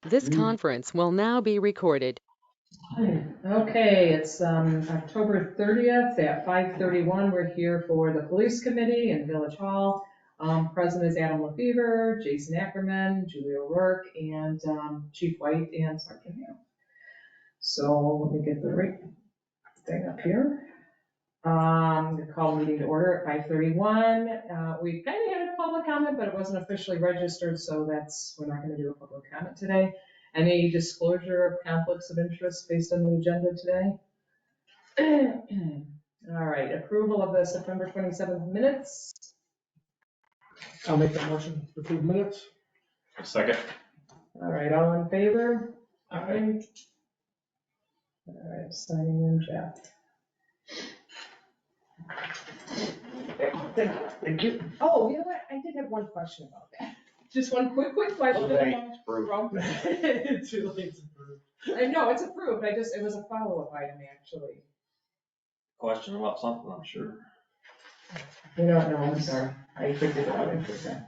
This conference will now be recorded. Okay, it's October 30th at 5:31. We're here for the Police Committee in Village Hall. Present is Adam Lefevre, Jason Ackerman, Julia O'Rourke, and Chief White and Sergeant Hale. So let me get the right thing up here. We call the meeting to order at 5:31. We kind of had a public comment, but it wasn't officially registered, so we're not going to do a public comment today. Any disclosure of conflicts of interest based on the agenda today? All right, approval of the September 27th minutes. I'll make that motion to approve minutes. A second. All right, all in favor? Aye. All right, signing in, Jeff. Thank you. Oh, you know what? I did have one question about that. Just one quick question. Too late to approve. I know, it's approved. It was a follow-up item, actually. Question about something, I'm sure. You know what, no, I'm sorry. I figured it out, I forgot.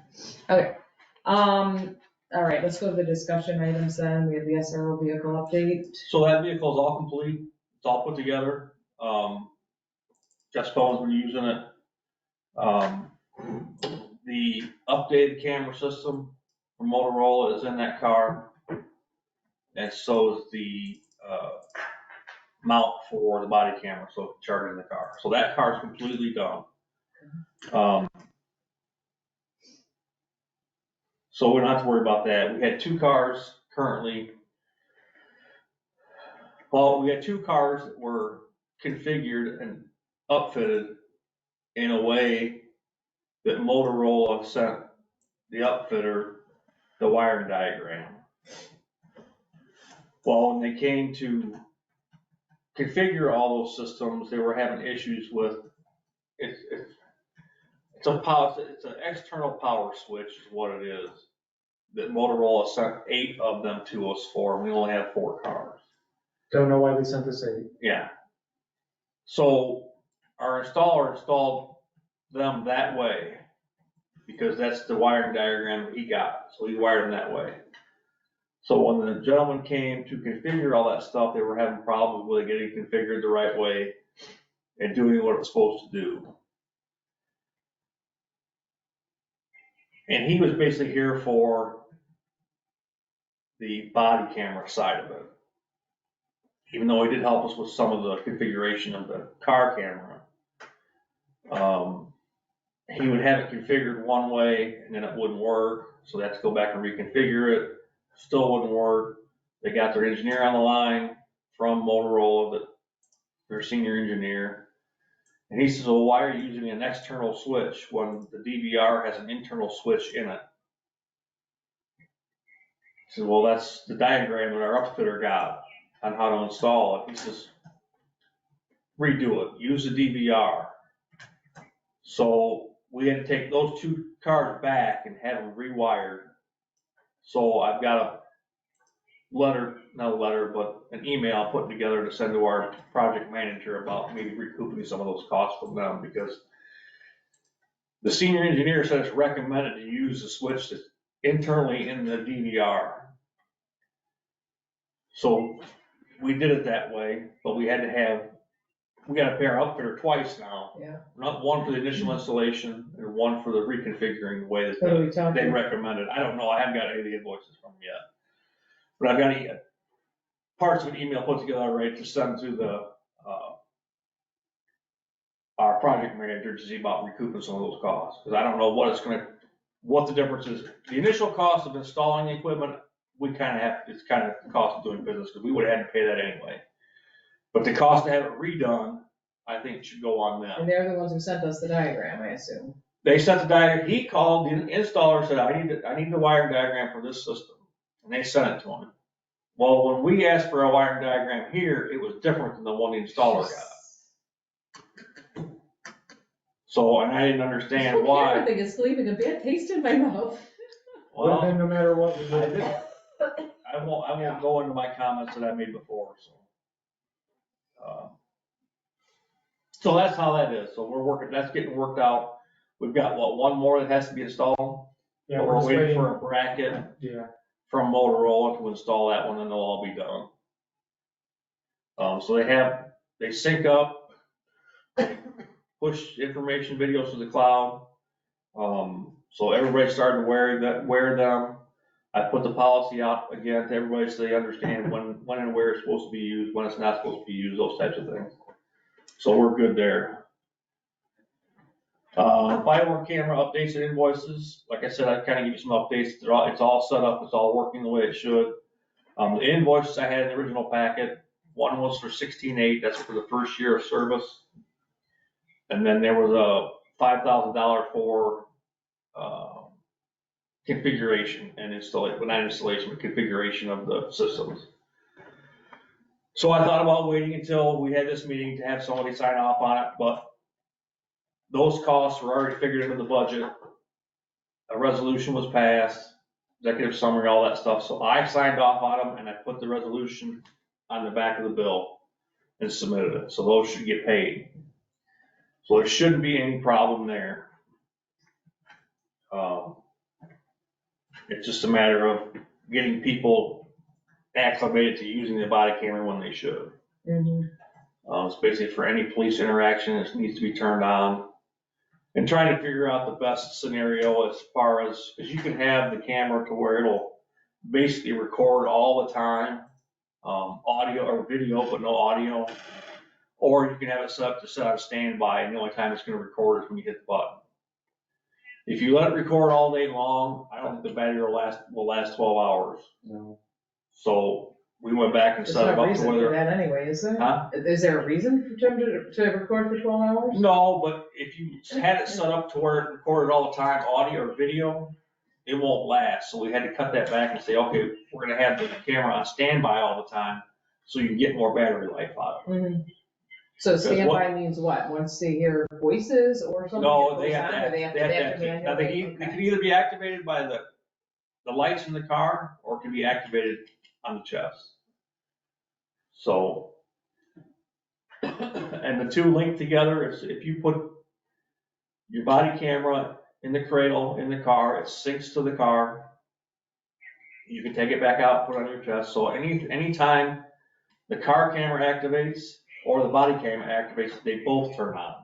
Okay. All right, let's go to the discussion items then. We have the SRO vehicle update. So that vehicle is all complete, it's all put together. Jeff Stone's been using it. The updated camera system from Motorola is in that car. And so is the mount for the body camera, so charging the car. So that car is completely done. So we don't have to worry about that. We had two cars currently. Well, we had two cars that were configured and upfitted in a way that Motorola sent the upfitter the wiring diagram. Well, when they came to configure all those systems, they were having issues with it's an external power switch is what it is that Motorola sent 8 of them to us for, and we only have 4 cars. Don't know why they sent this 8. Yeah. So our installer installed them that way because that's the wiring diagram he got. So he wired them that way. So when the gentleman came to configure all that stuff, they were having problems with it getting configured the right way and doing what it was supposed to do. And he was basically here for the body camera side of it. Even though he did help us with some of the configuration of the car camera. He would have it configured one way and then it wouldn't work. So they had to go back and reconfigure it. Still wouldn't work. They got their engineer on the line from Motorola, their senior engineer. And he says, well, why are you using an external switch when the DVR has an internal switch in it? He said, well, that's the diagram that our upfitter got on how to install it. He says, redo it, use the DVR. So we had to take those 2 cars back and have them rewired. So I've got a letter, not a letter, but an email put together to send to our project manager about maybe recouping some of those costs from them, because the senior engineer said it's recommended to use the switch that's internally in the DVR. So we did it that way, but we got to pay our outfitter twice now. Yeah. Not one for the initial installation and one for the reconfiguring the way What are we that talking? they recommended. I don't know, I haven't got any of the invoices from them yet. But I've got parts of an email put together already to send to the our project manager to see about recouping some of those costs. Because I don't know what the difference is. The initial cost of installing the equipment, it's kind of the cost of doing business, because we would have had to pay that anyway. But the cost to have it redone, I think should go on them. And they're the ones who sent us the diagram, I assume. They sent the diagram, he called, the installer said, I need the wiring diagram for this system. And they sent it to him. Well, when we asked for a wiring diagram here, it was different than the one the installer got. So, and I didn't understand why. I think it's leaving a bad taste in my mouth. Well, then no matter what we I did. did. I won't go into my comments that I made before, so. So that's how that is. So that's getting worked out. We've got, one more that has to be installed? Yeah, We're just waiting for a bracket Yeah. from Motorola to install that one, and they'll all be done. So they sync up, push information videos to the cloud. So everybody's starting to wear them. I put the policy out again to everybody so they understand when and where it's supposed to be used, when it's not supposed to be used, those types of things. So we're good there. Body-worn camera updates and invoices. Like I said, I kind of give you some updates. It's all set up. It's all working the way it should. The invoices I had in the original packet, one was for 16.8. That's for the first year of service. And then there was a $5,000 for configuration and installation, well, not installation, but configuration of the systems. So I thought about waiting until we had this meeting to have somebody sign off on it, but those costs were already figured into the budget. A resolution was passed, executive summary, all that stuff. So I signed off on them and I put the resolution on the back of the bill and submitted it. So those should get paid. So there shouldn't be any problem there. It's just a matter of getting people acclimated to using the body camera when they should. It's basically for any police interaction, it needs to be turned on. And trying to figure out the best scenario as far as, because you can have the camera to where it'll basically record all the time, audio or video, but no audio. Or you can have it set up to set on standby, and the only time it's gonna record is when you hit the button. If you let it record all day long, I don't think the battery will last 12 hours. No. So we went back and There's set it no up to reason for whether. that anyway, is there? Huh? Is there a reason for them to record for 12 hours? No, but if you had it set up to where it recorded all the time, audio or video, it won't last. So we had to cut that back and say, okay, we're gonna have the camera on standby all the time, so you can get more battery life out of it. So standby means what? Once they hear voices or something? No, it they goes have on, to, or they have to activate. Now, manually? they can either be activated by the lights in the car, or it can be activated on the chest. So, and the two link together is if you put your body camera in the cradle in the car, it syncs to the car. You can take it back out, put it on your chest. So anytime the car camera activates or the body camera activates, they both turn on.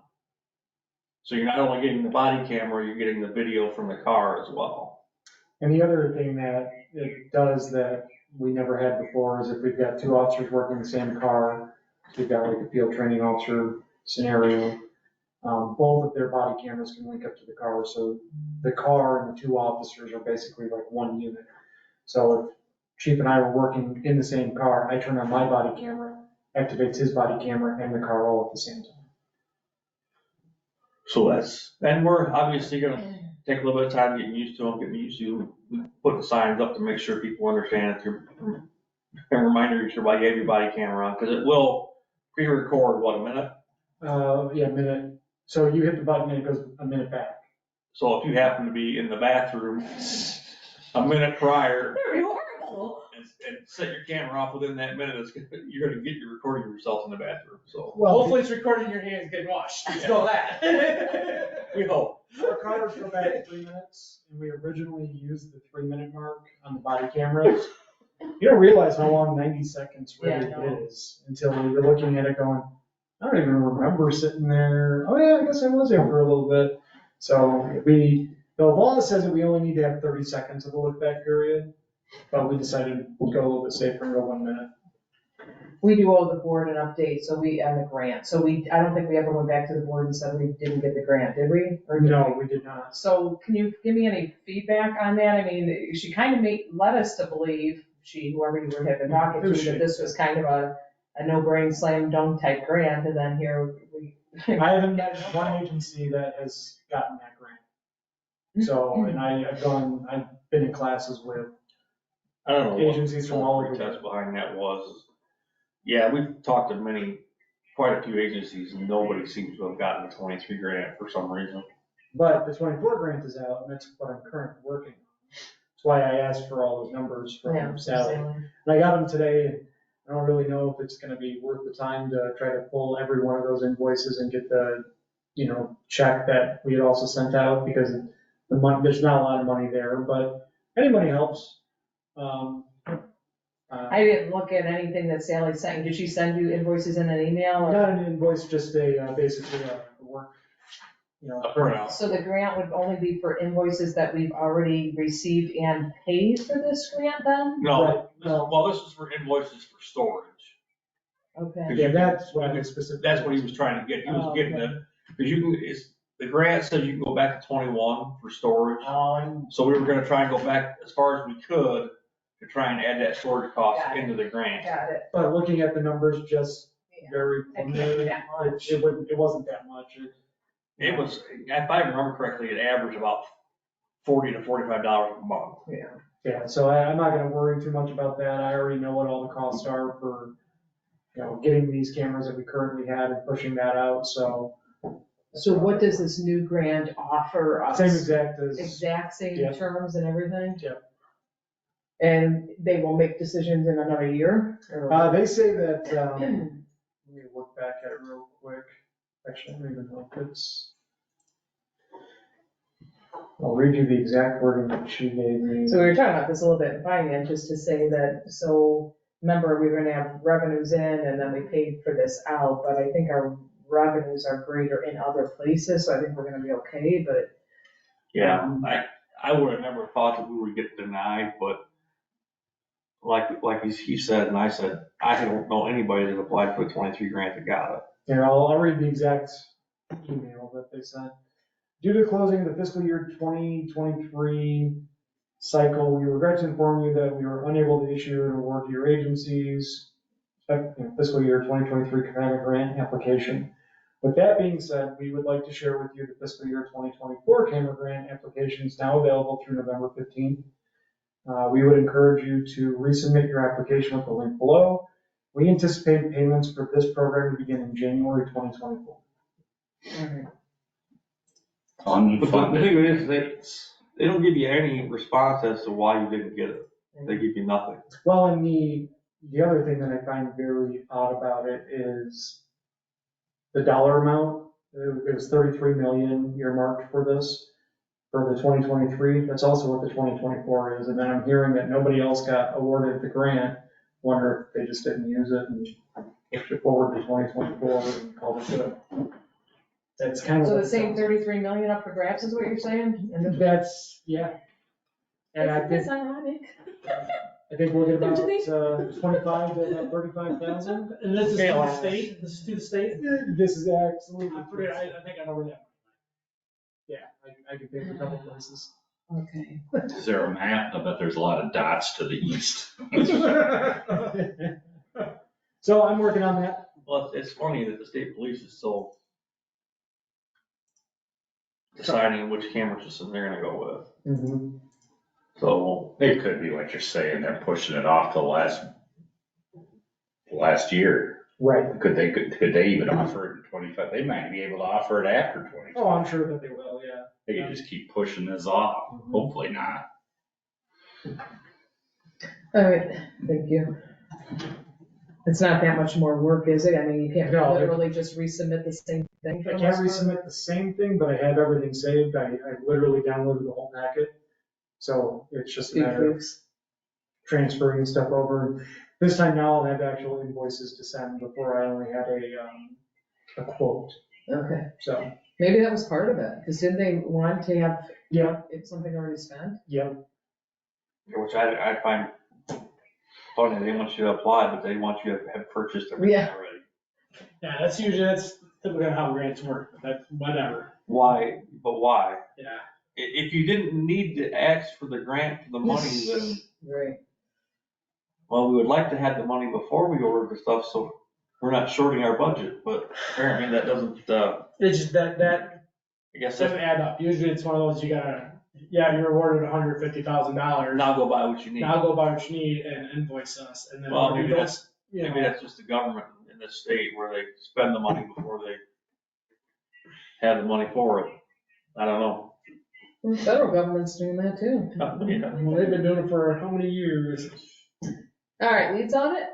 So you're not only getting the body camera, you're getting the video from the car as well. And the other thing that it does that we never had before is if we've got two officers working in the same car, we've got like a field training officer scenario, both of their body cameras can link up to the car. So the car and the two officers are basically like one unit. So if Chief and I were working in the same car, I turn on my body camera, activates his body camera and the car all at the same time. So and we're obviously gonna take a little bit of time getting used to them, we put the signs up to make sure people understand it. And reminder you should have your body camera on, because it will pre-record, what, a minute? Yeah, a minute. So you hit the button and it goes a minute back. So if you happen to be in the bathroom a minute prior. Very horrible. And set your camera off within that minute, you're gonna get your recording yourself in the bathroom, so. Well, Hopefully it's recording your hands getting washed. Let's know that. We hope. our cars go back 3 minutes, and we originally used the 3-minute mark on the body cameras. You don't realize how long 90 seconds really is until you're looking at it going, I don't even remember sitting there. Oh yeah, I guess I was there for a little bit. So the law says that we only need to have 30 seconds of a look back period, but we decided to go a little bit safer and go 1 minute. We do owe the board an update, and the grant. So I don't think we ever went back to the board and said we didn't get the grant, did we? Or did No, we did not. So can you give me any feedback on that? I mean, she kind of led us to believe, whoever you had been talking to, that this was kind of a no-brain slam dunk type grant, and then here we. I haven't met one agency that has gotten that grant. So, and I've been in classes with I don't know what agencies from all the over. test behind that was. Yeah, we've talked to quite a few agencies, and nobody seems to have gotten the 23 grant for some reason. But the 24 grant is out, and that's what I'm currently working on. That's why I asked for all those numbers from Sally. And I got them today, and I don't really know if it's gonna be worth the time to try to pull every one of those invoices and get the, check that we had also sent out, because the money, there's not a lot of money there, but any money helps. I didn't look at anything that Sally sent you. Did she send you invoices in an email or? Not an invoice, just basically a work, A printout. So the grant would only be for invoices that we've already received and paid for this grant then? No, Right, no. well, this is for invoices for storage. Okay. Yeah, that's what I specifically. That's what he was trying to get. He was Oh, getting okay. it, because you can, the grant says you can go back to 21 for storage. So we were gonna try and go back as far as we could to try and add that storage cost Got it. into the grant. Got it. But looking at the numbers, just Yeah. very can't be preliminary, that much. it wasn't that much. It was, if I remember correctly, it averaged about $40 to $45 a month. Yeah, so I'm not gonna worry too much about that. I already know what all the costs are for, getting these cameras that we currently had and pushing that out, so. So what does this new grant offer us? Same exact as. Exact same Yeah. terms and everything? Yep. And they will make decisions in another year? or- They say that, let me look back at it real quick. Actually, I don't even know if it's. I'll read you the exact wording that she gave me. So we were talking about this a little bit in finance, just to say that, so remember, we were gonna have revenues in and then we paid for this out, but I think our revenues are greater in other places, so I think we're gonna be okay, but. Yeah, I would have never thought that we would get denied, but like he said, and I said, I don't know anybody that applied for the 23 grant that got it. Here, I'll read the exact email that they sent. Due to closing the fiscal year 2023 cycle, we regret to inform you that we were unable to issue an award to your agency's fiscal year 2023 Command Grant application. With that being said, we would like to share with you the fiscal year 2024 Camera Grant application is now available through November 15th. We would encourage you to resubmit your application with the link below. We anticipate payments for this program to begin in January 2024. But the thing is, they don't give you any response as to why you didn't get it. They give you nothing. Well, and the other thing that I find very odd about it is the dollar amount. It was 33 million earmarked for this, for the 2023. That's also what the 2024 is. And then I'm hearing that nobody else got awarded the grant. Wonder if they just didn't use it and pushed it forward to 2024 and called it good. That's kind of. So what the it same sounds 33 million up for grabs is what you're saying? And like. That's, yeah. And I think, ironic? we'll get about Don't you 25 to about 35,000. And this is to the state, this is to the state? This is absolutely. I think I know where that. Yeah, I can think of a couple places. Okay. Is there a map? I bet there's a lot of dots to the east. So I'm working on that. Well, it's funny that the state police is still deciding which camera system they're gonna go with. So, It could be like you're saying, they're pushing it off to last year. Right. Could they even offer it in 25? They might be able to offer it after 25. Oh, I'm sure that they will, yeah. They could just keep pushing this off. Hopefully not. All right, thank you. It's not that much more work, is it? I mean, you can't No. literally just resubmit the same thing. for I the can't most part? resubmit the same thing, but I have everything saved. I literally downloaded the whole packet. So it's just a Few matter of tweaks. transferring stuff over. This time now I'll have actual invoices to send before I only had a quote. Okay, So, maybe that was part of it, because didn't they want to have, yeah, it's something already spent? yeah. which I find funny, they want you to apply, but they want you to have purchased everything Yeah. already. Yeah, that's typically how grants work, but that's whatever, Why, but why? yeah. If you didn't need to ask for the grant for the money, then, Right. well, we would like to have the money before we order the stuff, so we're not shorting our budget, but apparently that doesn't, It's just that I guess doesn't that's, add up. Usually it's one of those, you're awarded $150,000. now go buy what you need. Now go buy what you need and invoice us, and then. Well, maybe you don't- that's, you know, maybe that's just the government in this state where they spend the money before they have the money for it. I don't know. The federal government's doing that too. Yeah. Well, they've been doing it for how many years? All right, leads on it?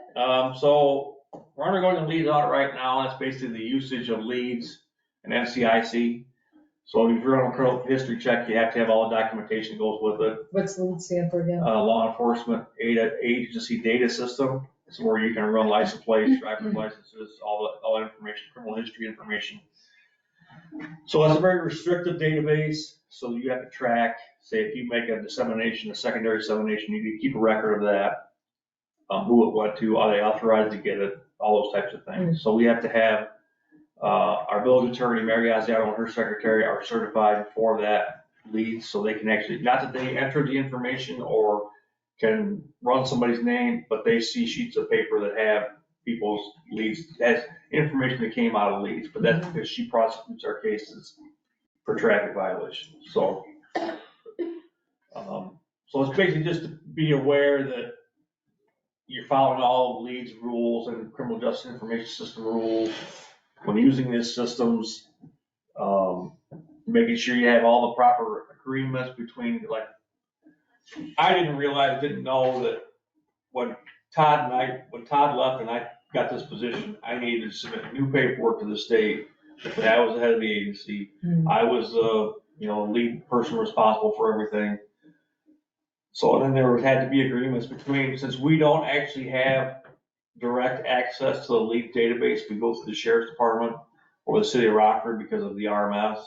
So we're undergoing a lead audit right now. That's basically the usage of leads and FCIC. So if you're on a criminal history check, you have to have all the documentation that goes with it. What's the stand for again? Law enforcement agency data system. It's where you can run license plates, driver's licenses, all information, criminal history information. So it's a very restrictive database, so you have to track, say if you make a secondary dissemination, you need to keep a record of that. Who it went to, are they authorized to get it, all those types of things. So we have to have, our village attorney, Mary Gaziano, and her secretary are certified for that lead, so they can actually, not that they enter the information or can run somebody's name, but they see sheets of paper that have people's leads, as information that came out of leads, but that's because she prosecutes our cases for traffic violations, so. So it's basically just to be aware that you're following all of leads rules and criminal justice information system rules when using these systems, making sure you have all the proper agreements between, like, I didn't know that when Todd left and I got this position, I needed to submit new paperwork to the state. But I was the head of the agency. I was the, lead person responsible for everything. So then there had to be agreements between, since we don't actually have direct access to the lead database, we go through the sheriff's department or the city of Rockford because of the RMS.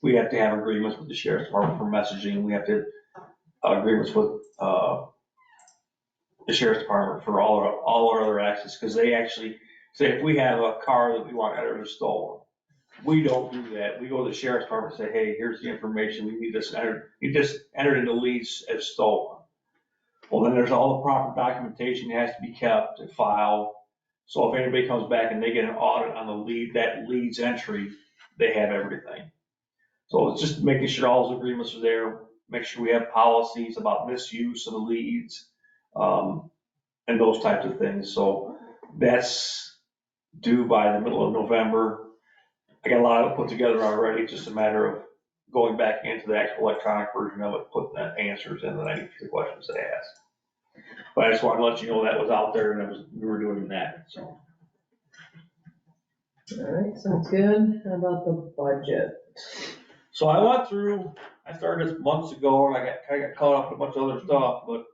We have to have agreements with the sheriff's department for messaging. We have to agreements with the sheriff's department for all our other access, because they actually say if we have a car that we want entered as stolen, we don't do that. We go to the sheriff's department and say, hey, here's the information. We need this entered. You just entered into leads as stolen. Well, then there's all the proper documentation that has to be kept and filed. So if anybody comes back and they get an audit on the lead, that leads entry, they have everything. So it's just making sure all those agreements are there, make sure we have policies about misuse of the leads, and those types of things. So that's due by the middle of November. I got a lot of it put together already, it's just a matter of going back into the actual electronic version of it, putting the answers in, and any questions they ask. But I just wanted to let you know that was out there and we were doing that, so. All right, sounds good. How about the budget? So I went through, I started this months ago and I got caught up in a bunch of other stuff, but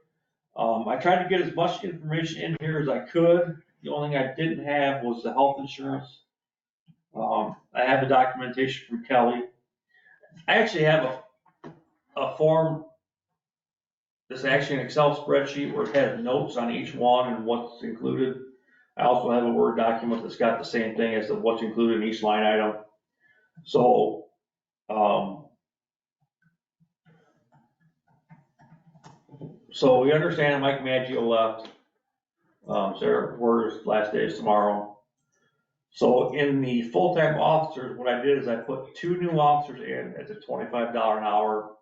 I tried to get as much information in here as I could. The only thing I didn't have was the health insurance. I have the documentation from Kelly. I actually have a form, this actually an Excel spreadsheet where it has notes on each one and what's included. I also have a Word document that's got the same thing as to what's included in each line item. So, so we understand Mike Maggio left. Sarah Porter's last day is tomorrow. So in the full-time officers, what I did is I put 2 new officers in at the $25 an hour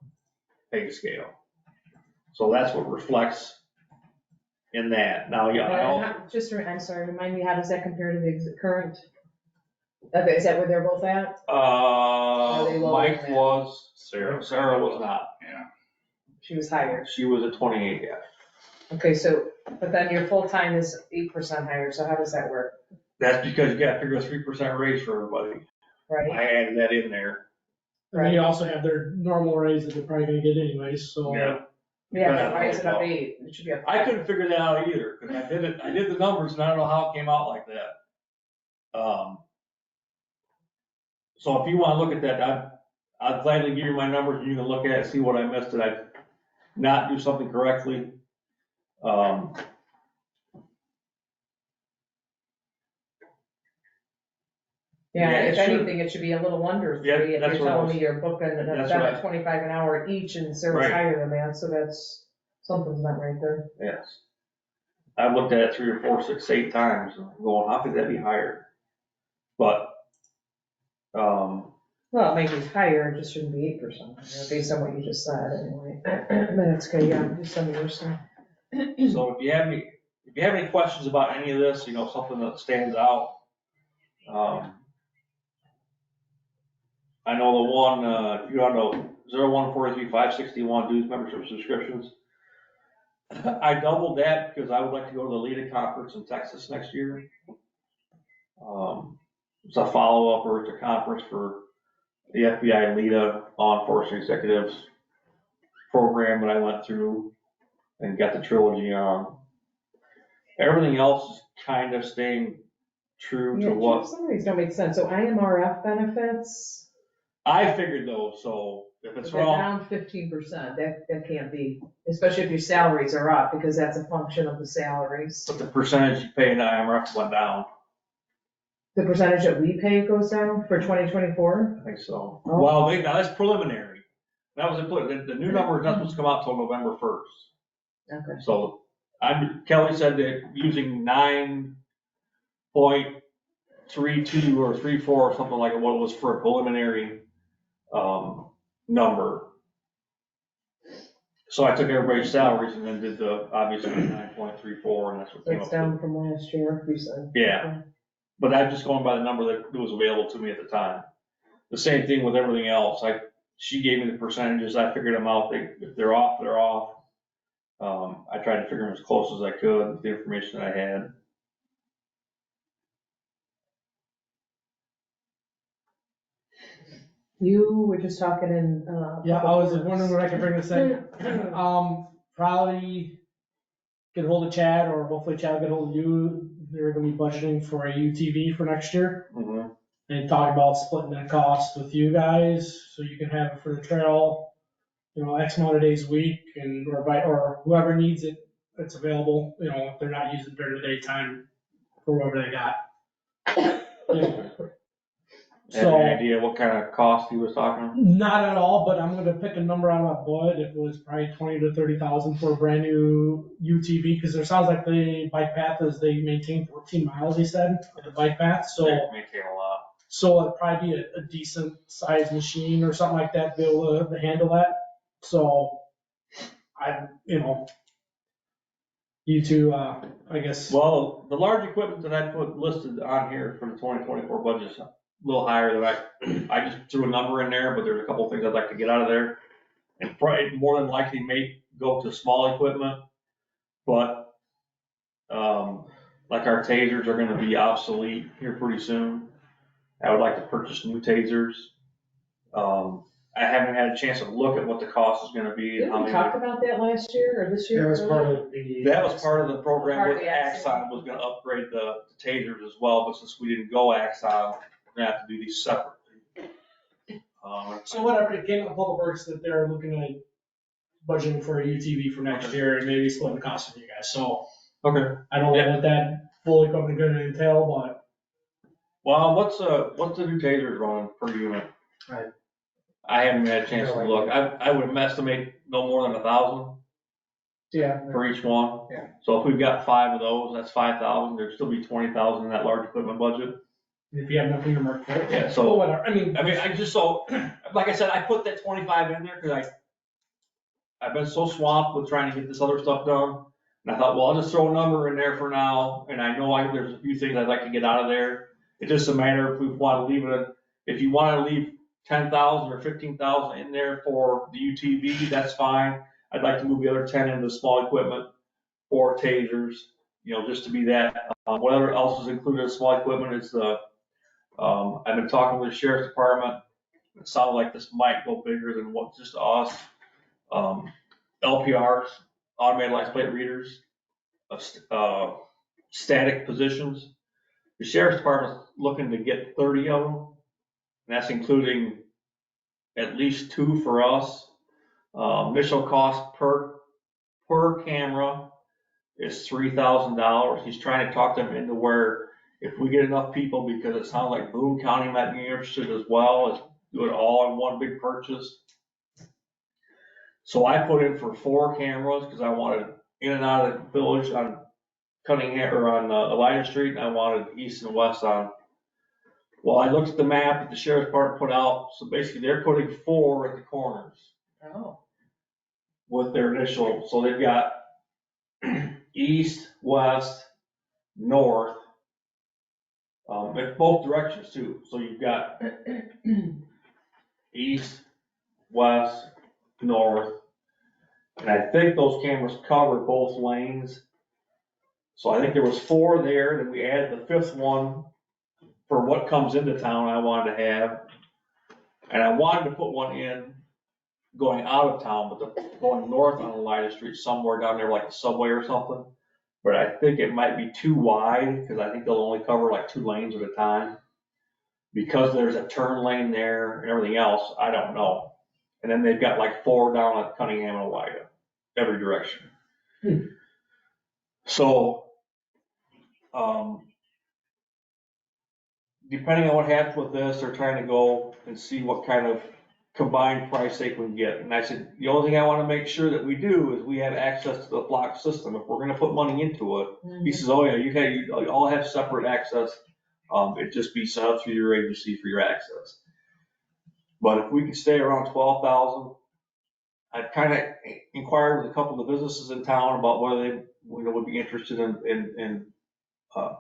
pay scale. So that's what reflects in that. Now, yeah, I'm sorry, remind me, how does that compare to the current? Okay, is that where they're both at? they lower Mike than that? was, Sarah was not. Yeah. She was higher. She was at 28, yeah. Okay, so, but then your full-time is 8% higher, so how does that work, That's because you gotta figure a 3% raise for everybody. right? I added that in there. And then you also have their normal raise that they're probably gonna get anyways, so. Yeah. Yeah, but why is it up 8? It should be up. I couldn't figure that out either, because I did the numbers and I don't know how it came out like that. So if you wanna look at that, I'd gladly give you my numbers and you can look at it, see what I missed, did I not do something correctly? Yeah, if sure. anything, it should be a little under 3, Yeah, if that's you're what I telling was- me you're booking that's about what at 25 an hour each, and Sarah's Right. higher than that, so that's, something's not right there. Yes. I've looked at it 3 or 4, 6, 8 times, and I'm going, how could that be higher? But, Well, maybe it's higher, it just shouldn't be 8%, based on what you just said, anyway. But that's okay, yeah, just some of your stuff. so if you have any questions about any of this, something that stands out, I know the one, if you don't know, 0143-561 dues membership subscriptions. I doubled that because I would like to go to the LEDA conference in Texas next year. It's a follow-up or it's a conference for the FBI LEDA Law Enforcement Executives program that I went through and got the trilogy on. Everything else is kind of staying true Yeah, to what some of these don't make sense. So IMRF benefits, I figured though, so if it's they're wrong, down 15%. That can't be, especially if your salaries are up, because that's a function of the salaries. but the percentage you pay in IMRF went down, The percentage that we pay goes down for 2024? I think so. Oh. Well, now that's preliminary. That was the new number is not supposed to come out till November 1st. Okay. So Kelly said that using 9.32 or 34 or something like what it was for a preliminary number. So I took everybody's salaries and then did the obviously 9.34 and that's what So came it's up down with. from last year, you said. Yeah. But I'm just going by the number that was available to me at the time. The same thing with everything else. She gave me the percentages. I figured them out. If they're off, they're off. I tried to figure them as close as I could with the information that I had. You were just talking in, Yeah, I Public was Works. wondering when I could bring this in. Probably get hold of Chad, or hopefully Chad will get hold of you. They're gonna be budgeting for a UTV for next year. Mm-hmm. And talk about splitting that cost with you guys, so you can have it for the trail, X amount of days a week, and, or whoever needs it, it's available, if they're not using it during the daytime, for whatever they got. Have any idea what kind of cost he was talking? Not at all, but I'm gonna pick a number out of my butt. It was probably 20 to 30,000 for a brand new UTV, because there sounds like the bike path is, they maintain 14 miles, he said, of the bike path, so. They maintain a lot. So it'd probably be a decent sized machine or something like that to be able to handle that. So you two, I guess. Well, the large equipment that I put listed on here for the 2024 budget is a little higher than I just threw a number in there, but there's a couple of things I'd like to get out of there. And probably more than likely may go to small equipment, but like our tasers are gonna be obsolete here pretty soon. I would like to purchase new tasers. I haven't had a chance to look at what the cost is gonna be and Didn't how we many. talk about that last year or this year? That was part of the. That was part of the program Part of with the Axon. Axon, was gonna upgrade the tasers as well, but since we didn't go Axon, we're gonna have to do these separately. So whatever, it came up Public Works that they're looking at budgeting for a UTV for next year and maybe splitting the cost with you guys. So Okay. I don't know what that full equipment gonna entail, but Well, what's the new tasers running per unit? Right. I haven't had a chance to look. I would estimate no more than 1,000 Yeah. for each one. Yeah. So if we've got 5 of those, that's 5,000. There'd still be 20,000 in that large equipment budget. if you have enough earmarked for it. Yeah, so- Well, whatever, I mean, I just so, like I said, I put that 25 in there because I've been so swamped with trying to get this other stuff done. And I thought, well, I'll just throw a number in there for now. And I know there's a few things I'd like to get out of there. It's just a matter if we want to leave it, if you want to leave 10,000 or 15,000 in there for the UTV, that's fine. I'd like to move the other 10 into small equipment or tasers, just to be that. Whatever else is included in small equipment is I've been talking with the sheriff's department. It sounded like this might go bigger than what just us. LPRs, automated license plate readers, static positions. The sheriff's department's looking to get 30 of them. And that's including at least 2 for us. Initial cost per camera is $3,000. He's trying to talk them into where if we get enough people, because it sounds like Boone County might be interested as well, as do it all in one big purchase. So I put in for 4 cameras because I wanted in and out of the village on Cunningham or on Elijah Street, and I wanted east and west on. Well, I looked at the map that the sheriff's department put out. So basically, they're putting 4 at the corners Oh, with their initial. So they've got east, west, north, in both directions too. So you've got east, west, north, and I think those cameras cover both lanes. So I think there was 4 there, then we added the 5th one for what comes into town I wanted to have. And I wanted to put one in going out of town, but going north on Elida Street, somewhere down there like a subway or something. But I think it might be too wide, because I think they'll only cover like 2 lanes at a time. Because there's a turn lane there and everything else, I don't know. And then they've got like 4 down at Cunningham and Elida, every direction. So, depending on what happens with this, they're trying to go and see what kind of combined price they can get. And I said, the only thing I want to make sure that we do is we have access to the block system. If we're going to put money into it, he says, oh yeah, you all have separate access. It just be set up through your agency for your access. But if we could stay around 12,000, I've kind of inquired with a couple of the businesses in town about whether they would be interested in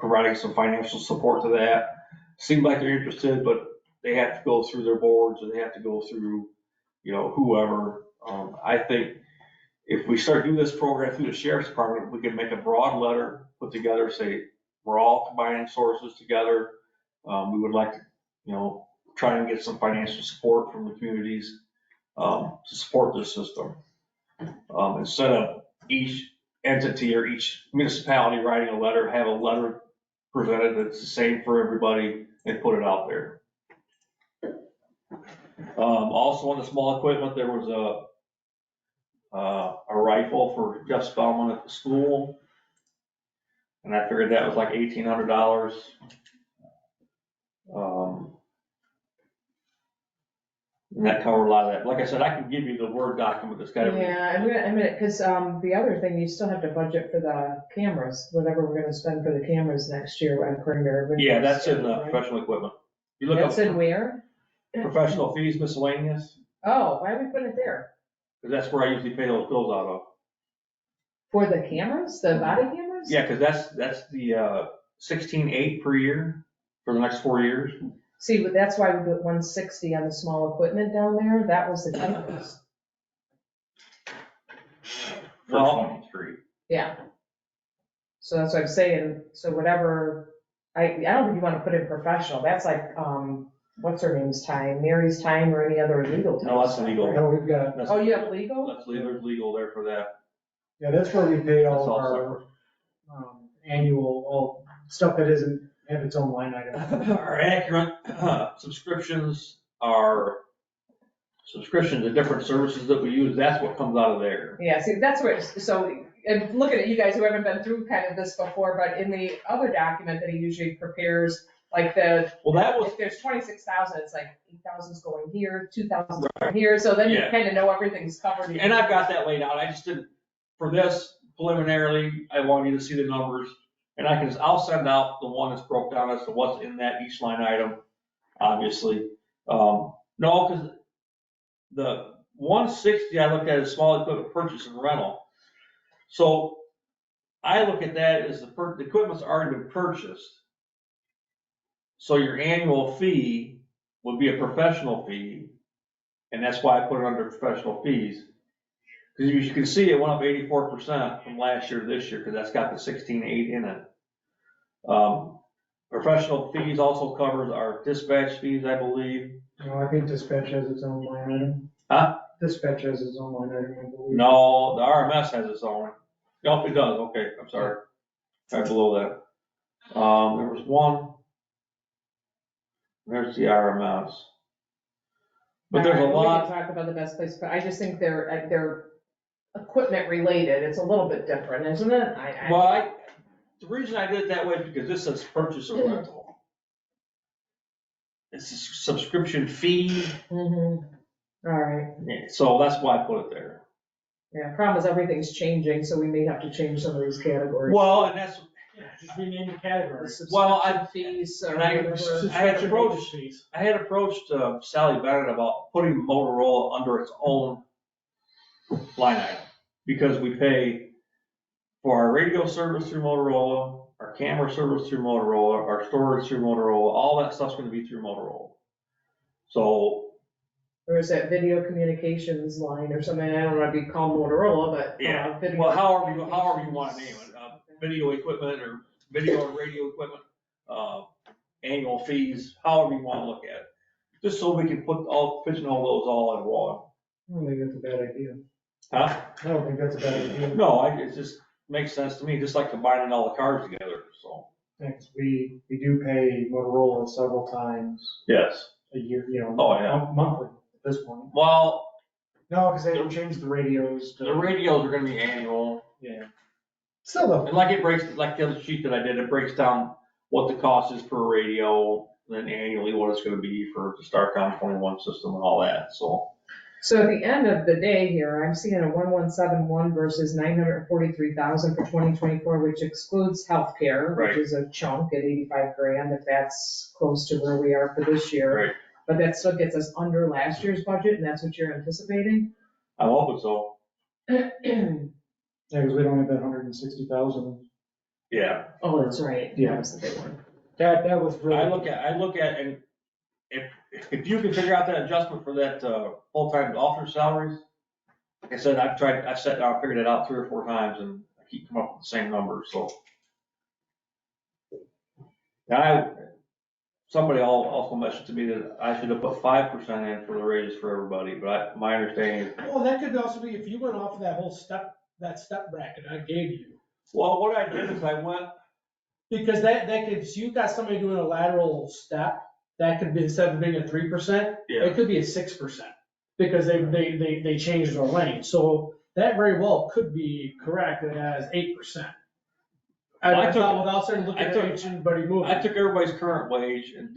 providing some financial support to that. Seemed like they're interested, but they have to go through their boards and they have to go through, whoever. I think if we start doing this program through the sheriff's department, we can make a broad letter put together, say, we're all combining sources together. We would like to, try and get some financial support from the communities to support this system. Instead of each entity or each municipality writing a letter, have a letter presented that's the same for everybody and put it out there. Also on the small equipment, there was a rifle for Jeff Spellman at the school. And I figured that was like $1,800. And that covered a lot of that. Like I said, I can give you the Word document that's got everything. Yeah, because the other thing, you still have to budget for the cameras, whatever we're gonna spend for the cameras next year on perimeter. Yeah, that's in professional equipment. You look That's up in where? professional fees miscellaneous, Oh, why are we putting it there? because that's where I usually pay those bills out of. For the cameras, the body cameras? Yeah, because that's the 16.8 per year for the next 4 years. See, but that's why we put 160 on the small equipment down there, that was the cameras. For Well- 23. Yeah. So that's what I'm saying, so whatever, I don't think you wanna put in professional, that's like, what's her name's time, Mary's time or any other legal time. No, that's legal. No, we've got, That's- Oh, you have legal? That's legal, there's legal there for that. yeah, that's where we pay That's all all our annual, all stuff that isn't, have its own line item. Our Accurate subscriptions are subscriptions to different services that we use, that's what comes out of there. Yeah, see, that's where, so, and looking at you guys who haven't been through kind of this before, but in the other document that he usually prepares, like Well, that was, if there's 26,000, it's like 8,000's going here, 2,000's going here, so then you Yeah. kind of know everything's covered. and I've got that laid out, I just didn't, for this preliminarily, I want you to see the numbers. And I'll send out the one that's broke down as to what's in that each line item, obviously. No, because the 160 I looked at as small equipment purchase and rental. So I look at that as the equipment's already been purchased. So your annual fee would be a professional fee, and that's why I put it under professional fees. Because you can see it went up 84% from last year to this year, because that's got the 16.8 in it. Professional fees also covers our dispatch fees, I believe. No, I think dispatch has its own line item. Huh? Dispatch has its own line item, I believe. No, the RMS has its own. No, it does, okay, I'm sorry. Right below that. There was one. There's the RMS. But there's a We lot. can talk about the best place, but I just think they're equipment related, it's a little bit different, isn't it? Well, the reason I did it that way is because this says purchase or rental. It's a subscription fee, Mm-hmm. All right, so that's why I put it there. yeah, problem is everything's changing, so we may have to change some of these categories. Well, and that's, Yeah, just rename the category. Well, Subscription fees or and I- whatever. Subscription approached- maintenance fees. I had approached Sally Bennett about putting Motorola under its own line item, because we pay for our radio service through Motorola, our camera service through Motorola, our storage through Motorola, all that stuff's gonna be through Motorola. So, Or is that video communications line or something, I don't want to be called Motorola, but. yeah, video well, however you wanna name it, communications. video equipment or video or radio equipment, annual fees, however you wanna look at it. just so we can pigeonhole those all in one. I don't think that's a bad idea. Huh? I don't think that's a bad idea. No, it just makes sense to me, just like combining all the cars together, so. Thanks, we do pay Motorola several times Yes. a year, Oh, yeah. monthly at this point. Well, No, because they changed the radios to. the radios are gonna be annual, Yeah. Still though. and like the other sheet that I did, it breaks down what the cost is per radio, then annually what it's gonna be for the Starcom 21 system and all that, so. So at the end of the day here, I'm seeing a 1171 versus 943,000 for 2024, which excludes healthcare, Right. which is a chunk at 85 grand, if that's close to where we are for this year. Right. But that still gets us under last year's budget, and that's what you're anticipating? I'm hoping so, Yeah, because we don't have that 160,000. yeah. Oh, that's right. Yeah. That was the big one. That was really. I look at, and if you can figure out that adjustment for that, full-time officer salaries, like I said, I sat down, figured it out 3 or 4 times, and I keep coming up with the same numbers, so. Now, somebody also mentioned to me that I should have put 5% in for the raises for everybody, but my understanding is, Well, that could also be if you went off of that whole step bracket I gave you. well, what I did is I went, Because that could, so you got somebody doing a lateral step, that could be, instead of being a 3%, yeah, it could be a 6%. Because they changed their lane, so that very well could be correct as 8%. I thought without starting looking at everybody moving. I took everybody's current wage and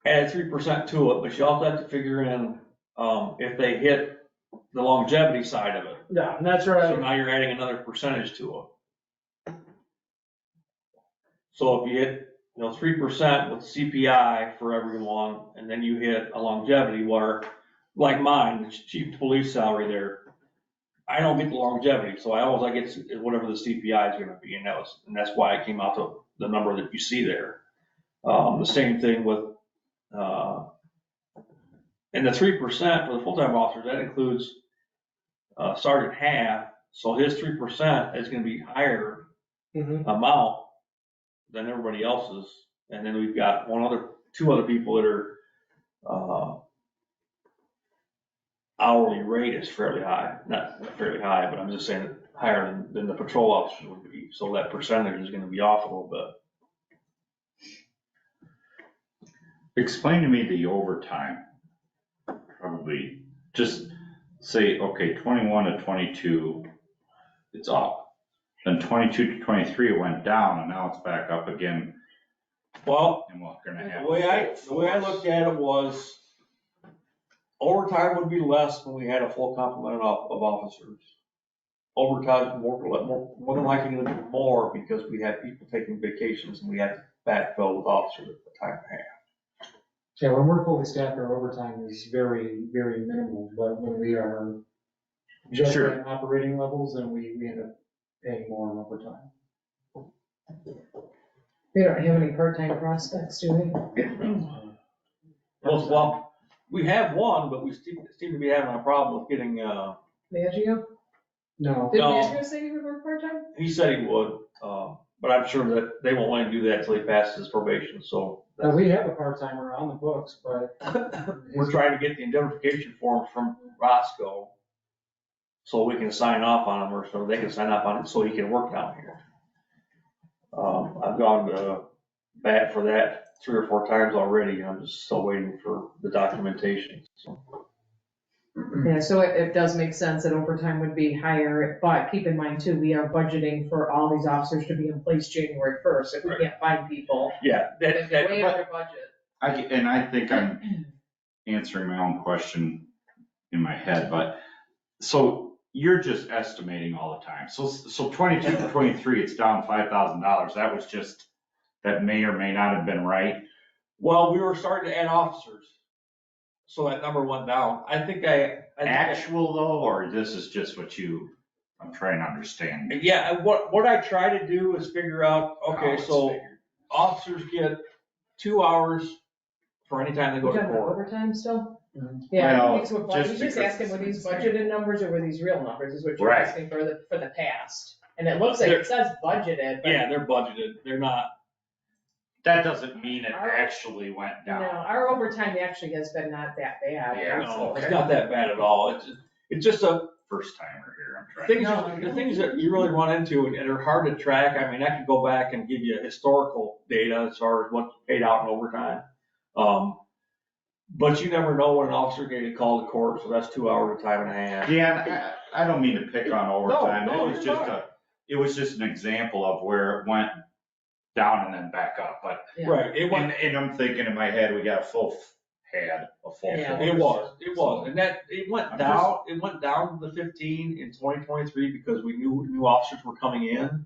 added 3% to it, but you also have to figure in, if they hit the longevity side of it. Yeah, and that's So right. now you're adding another percentage to it. So if you hit, 3% with CPI for everyone, and then you hit a longevity where, like mine, the chief of police salary there, I don't get the longevity, so I get whatever the CPI is gonna be, and that's why I came out to the number that you see there. The same thing with, and the 3% for the full-time officers, that includes, Sergeant Half, so his 3% is gonna be higher Mhm. amount than everybody else's. And then we've got 2 other people that are, hourly rate is fairly high, not fairly high, but I'm just saying higher than the patrol officers would be. So that percentage is gonna be off a little bit. Explain to me the overtime. Probably, just say, okay, 21 to 22, it's up. Then 22 to 23, it went down, and now it's back up again, Well, and we're gonna have. the way I looked at it was, overtime would be less when we had a full complement of officers. Overtime more than likely gonna be more because we had people taking vacations and we had to backfill with officers at the time and a half. Yeah, when we're fully staffed, our overtime is very, very minimal, but when we are just Sure. at operating levels, then we end up paying more in overtime. We don't have any part-time prospects, do we? Well, we have one, but we seem to be having a problem with getting, Maggio? No, Did No. Maggio say he would work part-time? he said he would, but I'm sure that they won't let him do that until he passes his probation, so. we have a part-timer on the books, but. We're trying to get the indemnification forms from Roscoe so we can sign off on them, or so they can sign off on it, so he can work down here. I've gone to bat for that 3 or 4 times already, I'm just still waiting for the documentation, so. Yeah, so it does make sense that overtime would be higher, but keep in mind too, we are budgeting for all these officers to be in place January 1st. If we Right. can't find people, Yeah, it's way under budget. And I think I'm answering my own question in my head, but, so you're just estimating all the time. So 22 to 23, it's down $5,000. That was just, that may or may not have been right. well, we were starting to add officers, so that number went down. I think Actual though, or this is just what I'm trying to understand. yeah, what I try to do is figure out, how okay, it's so figured. officers get 2 hours for any time they go You're to talking about court. overtime still? Mhm. Yeah, Well, I think so. just He's just because asking were these it's insane. budgeted numbers or were these real numbers, is what you're Right. asking for the past. And it looks like it says budgeted, but Yeah, they're budgeted, they're not. that doesn't mean it actually went No, down. our overtime actually has been not that bad. Yeah. No, it's not that bad at all. It's just a, First timer here, I'm trying. the things that you really run into and are hard to track. I mean, I could go back and give you historical data as far as what's paid out in overtime. But you never know when an officer can get called to court, so that's 2 hours of time and a half. Yeah, and I don't mean to pick on overtime. No, It was just an example of where it went down and then back up, but, Yeah. Right, it went, and I'm thinking in my head, we got a full Yeah. it was, and that, it went down to the 15 in 2023 because we knew new officers were coming in.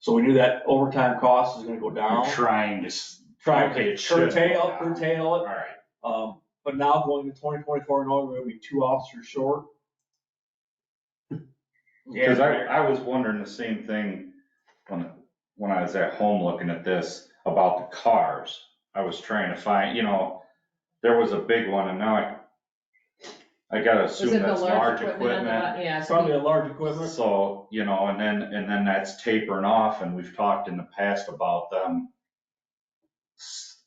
So we knew that overtime cost was gonna go I'm down. trying to, Trying okay, to it should go curtail all it. right. But now going to 2024, no, we're gonna be 2 officers short. Because I was wondering the same thing when I was at home looking at this about the cars. I was trying to find, there was a big one and now I gotta Was assume it the that's large large equipment on the equipment. lot? Yeah. It's probably a large equipment. So, and then that's tapering off and we've talked in the past about them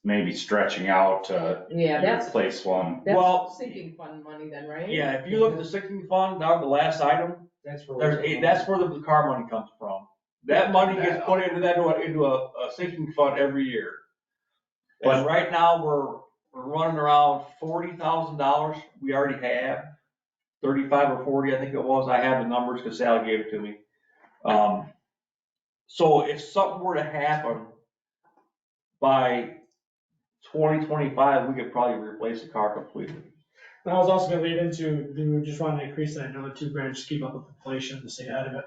maybe stretching out to Yeah, that's replace one. Well- sinking fund money then, right? Yeah, if you look at the sinking fund, down the last item, That's where. that's where the car money comes from. That money gets put into a sinking fund every year. But right now, we're running around $40,000. We already have 35 or 40, I think it was. I have the numbers because Sally gave it to me. So if something were to happen by 2025, we could probably replace the car completely. And I was also gonna lead into, we just want to increase that another $2,000, just keep up with inflation to stay ahead of it.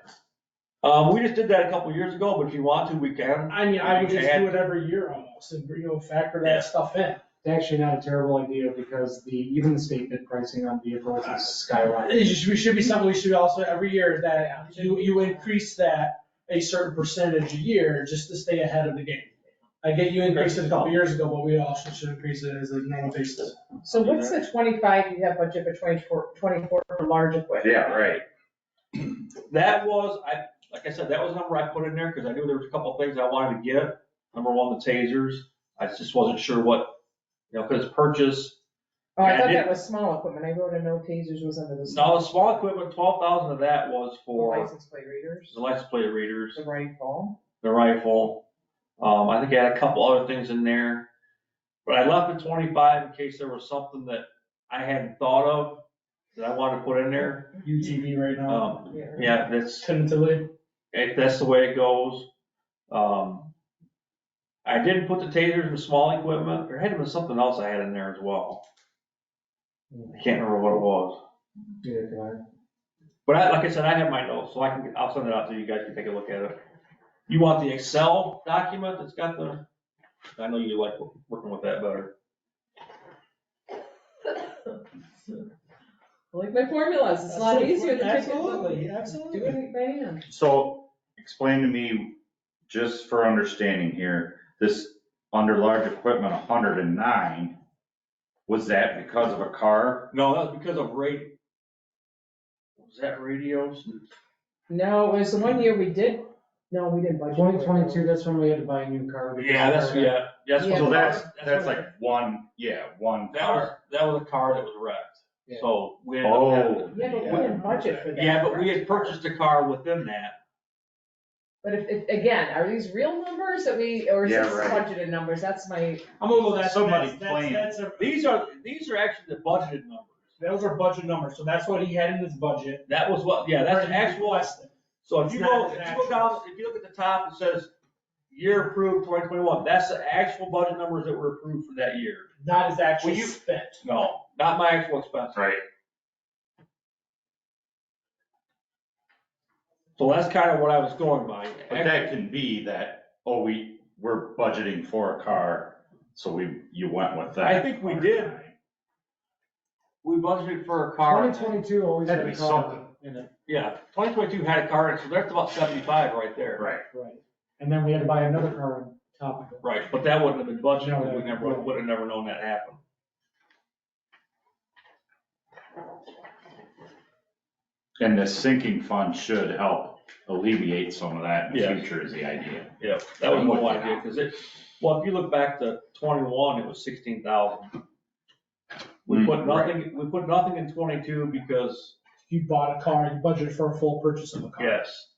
We just did that a couple years ago, but if you want to, we can. I mean, I would just And- do it every year almost and, factor that stuff in. It's actually not a terrible idea because even the state bid pricing on vehicles is skyrocketing. We should be something we should also, every year, that you increase that a certain percentage a year just to stay ahead of the game. I get you increased it a couple years ago, but we also should increase it as a normal basis. So what's the 25 you have budget for 24 for large equipment? Yeah, right. That was, like I said, that was the number I put in there because I knew there was a couple of things I wanted to get. Number one, the tasers. I just wasn't sure what, because purchase. Oh, I thought Yeah, that was small equipment. I wrote a no tasers was under the. No, the small equipment, 12,000 of that was for License plate readers, the license plate readers, the rifle. the rifle. I think I had a couple other things in there, but I left the 25 in case there was something that I hadn't thought of that I wanted to put in there. UTV right now, Yeah, that's tentatively. the way it goes. I didn't put the tasers in the small equipment. There had to be something else I had in there as well. I can't remember what it was. Yeah, go ahead. But like I said, I have my notes, so I'll send it out so you guys can take a look at it. You want the Excel document that's got I know you like working with that better. I like my formulas. It's a lot easier than taking. Absolutely, Do absolutely. it by hand. So explain to me, just for understanding here, this under large equipment, 109, was that because of a car? No, that was because of was that radios? No, it was the one year we did, no, we didn't budget. for it. 2022, that's when we had to buy a new car. Yeah, that's what Yeah, So that's what- like one car. That was a car that was wrecked, Yeah. so we ended up having. Oh. Yeah, but we didn't budget for that. Yeah, but we had purchased a car within that. But if, again, are these real numbers that or is Yeah, this right. budgeted numbers? That's my, I'm gonna go, that's, Somebody that's, playing. that's, These are actually the budgeted numbers. those are budget numbers, so that's what he had in his budget. That was what, yeah, that's Where the he actual. requested. So if It's you not go an down, if you look at the top, it says year approved 2021. That's the actual budget numbers that were approved for that year. Not his actual Well, you- spent. No, not my actual expense. Right. So that's kind of what I was going by. But that can be that, we're budgeting for a car, so you went with that. I think we did. We budgeted for a car. 2022 always Had had to a be car something. in it, Yeah, 2022 had a car, so that's about 75 right there. Right. right. And then we had to buy another car on top of it. Right, but that wouldn't have been budgeted, No, because we no. would have never known that happened. And this sinking fund should help alleviate some of that in the Yeah. future is the idea. Yeah, that was what I did, because Well, if you look back to 21, it was 16,000. We put nothing in 22 because, You bought a car, you budgeted for a full purchase of a car. yes.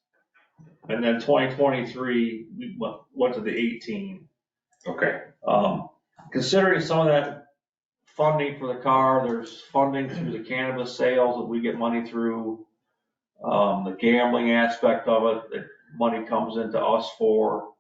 And then 2023, we went to the 18. Okay. Considering some of that funding for the car, there's funding through the cannabis sales that we get money through. The gambling aspect of it, that money comes into us for.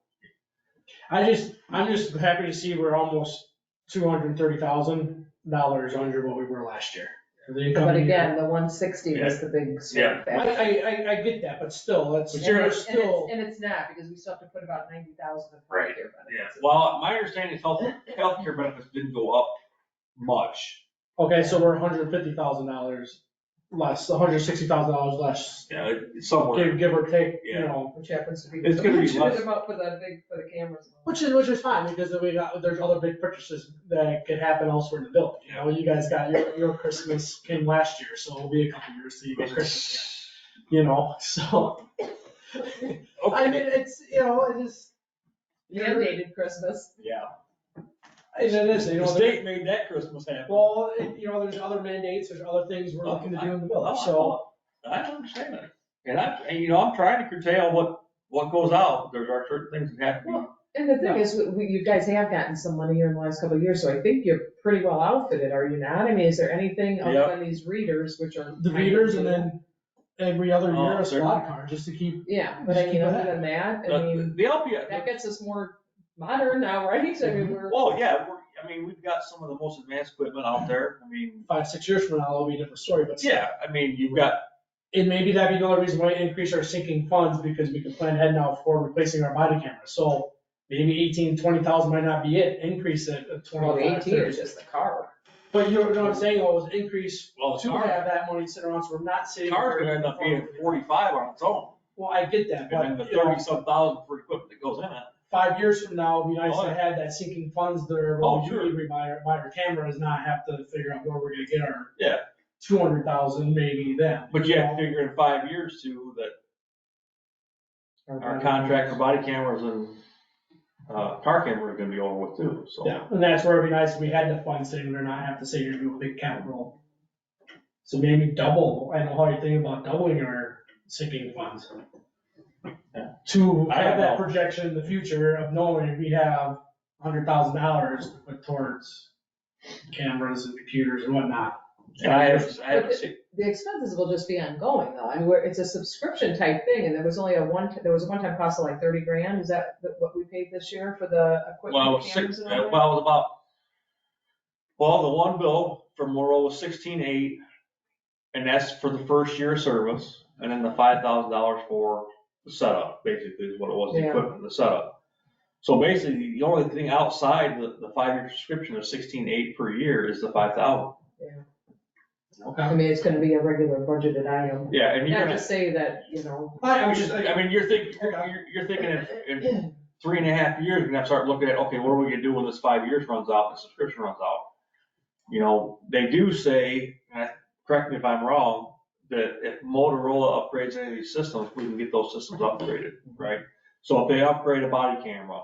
I'm just happy to see we're almost $230,000 under what we were last year. For the But incoming year. again, the 160 was the big swing factor. I get that, but still, that's, But you're- we're still, And it's not, because we still have to put about 90,000 in Right. healthcare benefits. Well, my understanding is healthcare benefits didn't go up much. okay, so we're $150,000 less, $160,000 less, Yeah, it's somewhere. give or take, you Yeah. know. Which happens to be. It's gonna be what you less. did about for the cameras. Which is fine, because there's other big purchases that could happen elsewhere in the village. You know, you guys got, your Christmas came last year, so it'll be a couple years till you get Christmas, you know, so. I mean, it's, you know, it is. Mandated Christmas. Yeah. It is, you The know. state made that Christmas happen. Well, you know, there's other mandates, there's other things we're looking to do in the village, so. I understand that. And I'm trying to curtail what goes out. There are certain things that have to be. Well, and the thing is, you guys have gotten some money here in the last couple of years, so I think you're pretty well outfitted, are you not? I mean, is there anything other Yep. than these readers, which are. The readers and then every other year Oh, a sure. squad car, just to keep. Yeah, but I mean, other than that, I mean, The LPS, that gets us more modern now, right? I mean, we're. well, yeah, we've got some of the most advanced equipment out there. I mean, 5-6 years from now, it'll be a different story, but. yeah, I mean, you've got, And maybe that'd be another reason why we increase our sinking funds, because we can plan ahead now for replacing our body cameras. So maybe 18-20,000 might not be it, increase it at Well, the 25, 18 is 30. just the car. But you know what I'm saying, though, is increase well, the to car, have that money sit around, so we're not saving. car's gonna end up being 45 on its own. Well, I get that, And then but the you know, 30-some thousand for equipment that goes in it. 5 years from now, it'd be nice Oh, to yeah. have that sinking funds there, Oh, where we sure. do need to buy our cameras, not have to figure out where we're gonna get our. Yeah. 200,000 maybe then. But you have to figure in 5 years too, that our contract for body cameras and, car cameras are gonna be over with too, so. Yeah, and that's where it'd be nice if we had the funds sitting there, not have to say you're doing a big capital. So maybe double, I don't know how you think about doubling our sinking funds. Yeah. To I have don't that know. projection in the future of knowing we have $100,000 to put towards cameras and computers and whatnot. And I have seen, The expenses will just be ongoing though. I mean, it's a subscription type thing and there was only there was a one-time cost of like 30 grand. Is that what we paid this year for the well, it equipment? was cameras six, and all that? well, it was about, well, the one bill from Morrow was 16,800, and that's for the first year of service, and then the $5,000 for the setup, basically is what it was, the Yeah. equipment, the setup. So basically, the only thing outside the 5-year subscription of 16,800 per year is the 5,000. I mean, it's gonna be a regular budgeted item. Yeah, and you're Not gonna, to say that, you know. I'm just, I mean, you're thinking in 3.5 years, you're gonna have to start looking at, okay, what are we gonna do when this 5 years runs out, and the subscription runs out? You know, they do say, and correct me if I'm wrong, that if Motorola upgrades any of these systems, we can get those systems upgraded, right? So if they upgrade a body camera,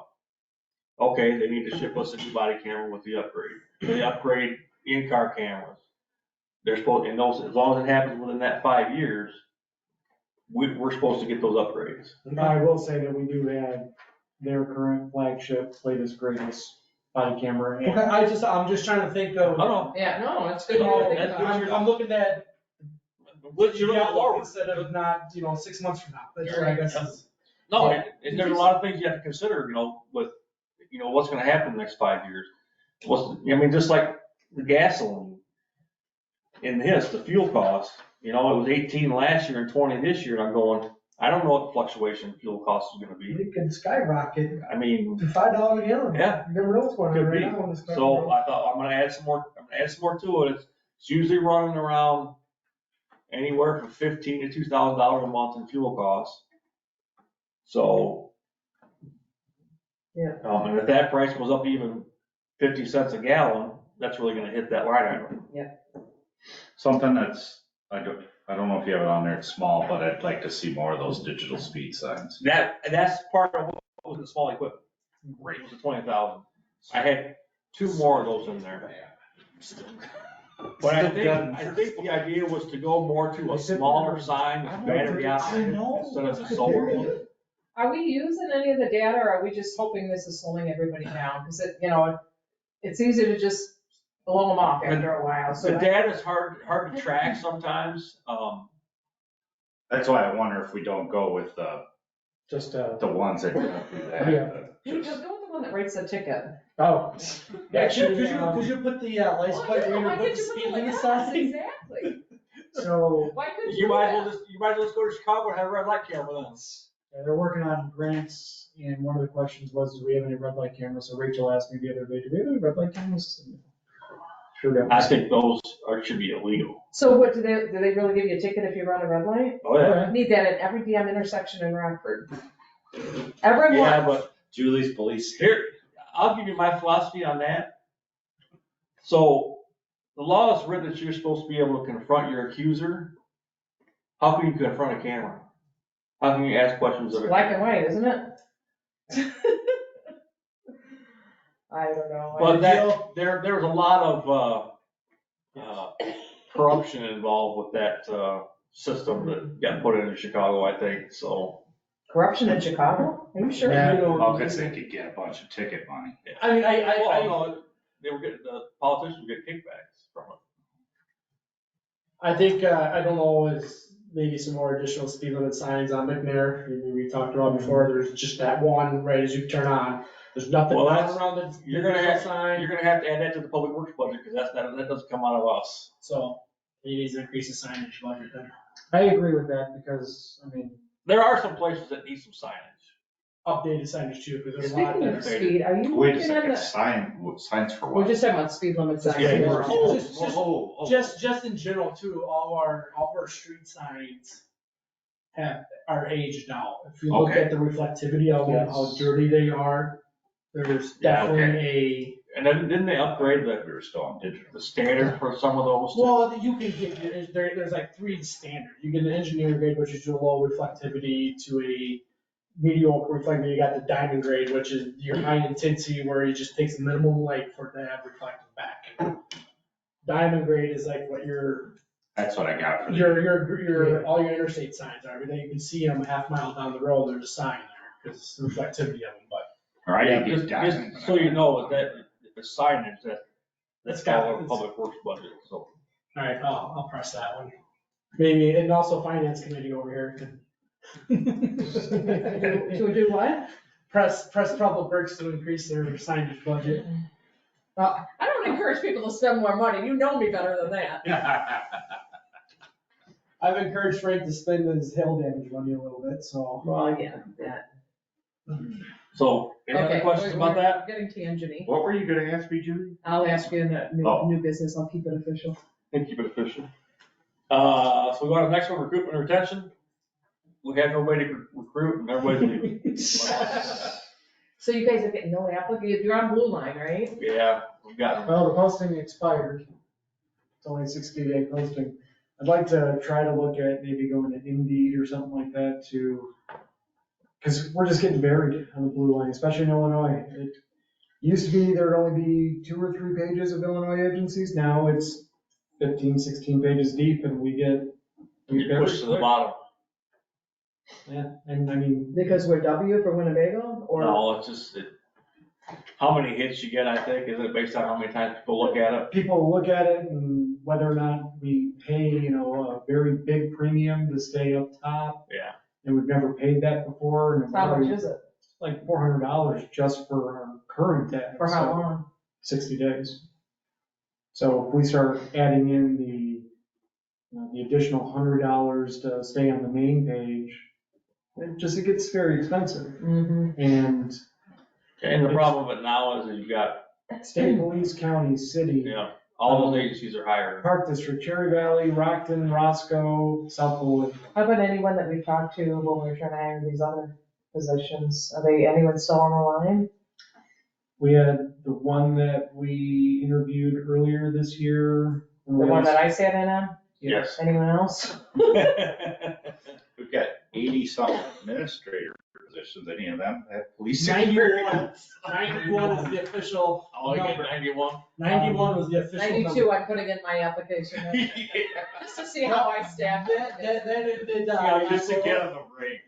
okay, they need to ship us a new body camera with the upgrade. If they upgrade in-car cameras, they're supposed, and those, as long as it happens within that 5 years, we're supposed to get those upgrades. But I will say that we do have their current flagship, latest, greatest body camera. and- okay, I'm just trying to think of. No, Yeah, no, it's good. You know, to think that's about. good. I'm looking at what you look yeah, forward. instead of not, 6 months from now. That's what I guess is. No, Yeah. and there's a lot of things you have to consider, with, what's gonna happen in the next 5 years. Just like the gasoline in this, the fuel cost, it was 18 last year and 20 this year, and I'm going, I don't know what the fluctuation in fuel cost is gonna be. It could skyrocket I mean, to $5 a gallon. Yeah. You never know what's going on Could right be. now in this country. so I thought, I'm gonna add some more to it. It's usually running around anywhere from $1,500 to $2,000 a month in fuel costs. So. Yeah. And if that price goes up even 50 cents a gallon, that's really gonna hit that line item. Something that's, I don't know if you have it on there, it's small, but I'd like to see more of those digital speed signs. That's part of what was the small equipment. Great. It was 20,000. I had 2 more of those in there. But I think the idea was to go more to a smaller sign with battery operated instead of the solar one. Are we using any of the data, or are we just hoping this is slowing everybody down? Because it's easy to just blow them off after a while, so. The data's hard to track sometimes. That's why I wonder if we don't go with Just, the ones that don't do that. You go with the one that writes the ticket. oh. Actually, Actually, could you put the license plate reader, Why put could the you put speed the limit yes, sign? so, exactly. Why couldn't You do might that? as well just go to Chicago and have a red light camera then. they're working on grants, and one of the questions was, do we have any red light cameras? So Rachel asked me the other day, do we have any red light cameras? Sure do. I think those should be illegal. So what, do they really give you a ticket if you run a red light? Oh, yeah. Need that at every damn intersection in Rockford. Everyone. Yeah, but Julie's police. here, I'll give you my philosophy on that. So the law is written that you're supposed to be able to confront your accuser. How can you confront a camera? How can you ask questions It's of a black and camera? white, isn't it? I don't know. But there was a lot of corruption involved with that system that got put into Chicago, I think, so. Corruption in Chicago? Are you sure? Yeah. Well, because they could get a bunch of ticket money. I mean, Well, no, they were getting, the politicians were getting kickbacks from it. I think, I don't know, is maybe some more additional speed limit signs on McNair. We talked about before, there's just that one right as you turn on. There's nothing Well, around the You're gonna visual have, sign. you're gonna have to add that to the public works budget, because that doesn't come out of us. So he needs to increase the signage budget then. I agree with that, because, I mean, There are some places that need some signage. Updated signage too, because there's a lot Speaking that. of speed, are you Wait a looking on second, the, signs for we're what? just talking about speed limit signs. Yeah, here. you're- Oh, Just in general too, all of our street signs are aged now. If you look Okay. at the reflectivity of them, how Yes. dirty they are, there's Yeah, definitely And then, didn't they upgrade We were still on digital. the standard for some of those? too? well, you can get, there's like 3 standard. You get an engineer grade, which is your low reflectivity, to a mediocre reflectivity. You got the diamond grade, which is your high intensity, where it just takes minimum light for it to have reflective back. Diamond grade is like what That's what I got for the. all your interstate signs are. You can see them half mile down the road, there's a sign there, because the reflectivity of them, but. Or I didn't Just, get diamond. just so you know, that the signage, that's It's all got- our public works budget, so. All right, I'll press that one. Maybe, and also finance committee over here. To do what? Press public works to increase their signage budget. I don't encourage people to spend more money. You know me better than that. I've encouraged Frank to spend his hail damage money a little bit, so. Well, yeah, that. So, any other Okay, questions about we're that? Getting tangent-y. What were you gonna ask me, Julie? I'll ask you in a Oh. new business. I'll keep it official. And keep it official. So we go to the next one, recruitment and retention. We had nobody to recruit and everybody's leaving. So you guys are getting no applicants. You're on Blue Line, right? Yeah, we got them. well, the posting expired. It's only a 60-day posting. I'd like to try to look at maybe going to Indeed or something like that because we're just getting buried on the Blue Line, especially in Illinois. It used to be there'd only be 2 or 3 pages of Illinois agencies. Now it's 15, 16 pages deep, and we get You push to the bottom. Yeah, and I mean, Because we're W for Winnebago, or? No, it's just, how many hits you get, I think, is it based on how many times people look at it? people look at it and whether or not we pay, a very big premium to stay up top. Yeah. And we've never paid that before, and How much is it? like $400 just for our current tag. For how so long? 60 days. So if we start adding in the additional $100 to stay on the main page, it gets very expensive. Mm-hmm. And And the problem of it now is that you've got, state police, county, city, all those agencies are hiring. Park District, Cherry Valley, Rockton, Roscoe, South Bullitt. How about anyone that we've talked to when we're trying to hire these other positions? Anyone still on the line? We had the one that we interviewed earlier this year. The one that I sat in on? Yes. Anyone else? We've got 80-something administrator positions, any of them have police 91. experience? 91 is the official Oh, you get number. 91? 91 was the official number. 92, I'm putting in my application, just to see how I staffed it. Then it did, Yeah, just to get on the break.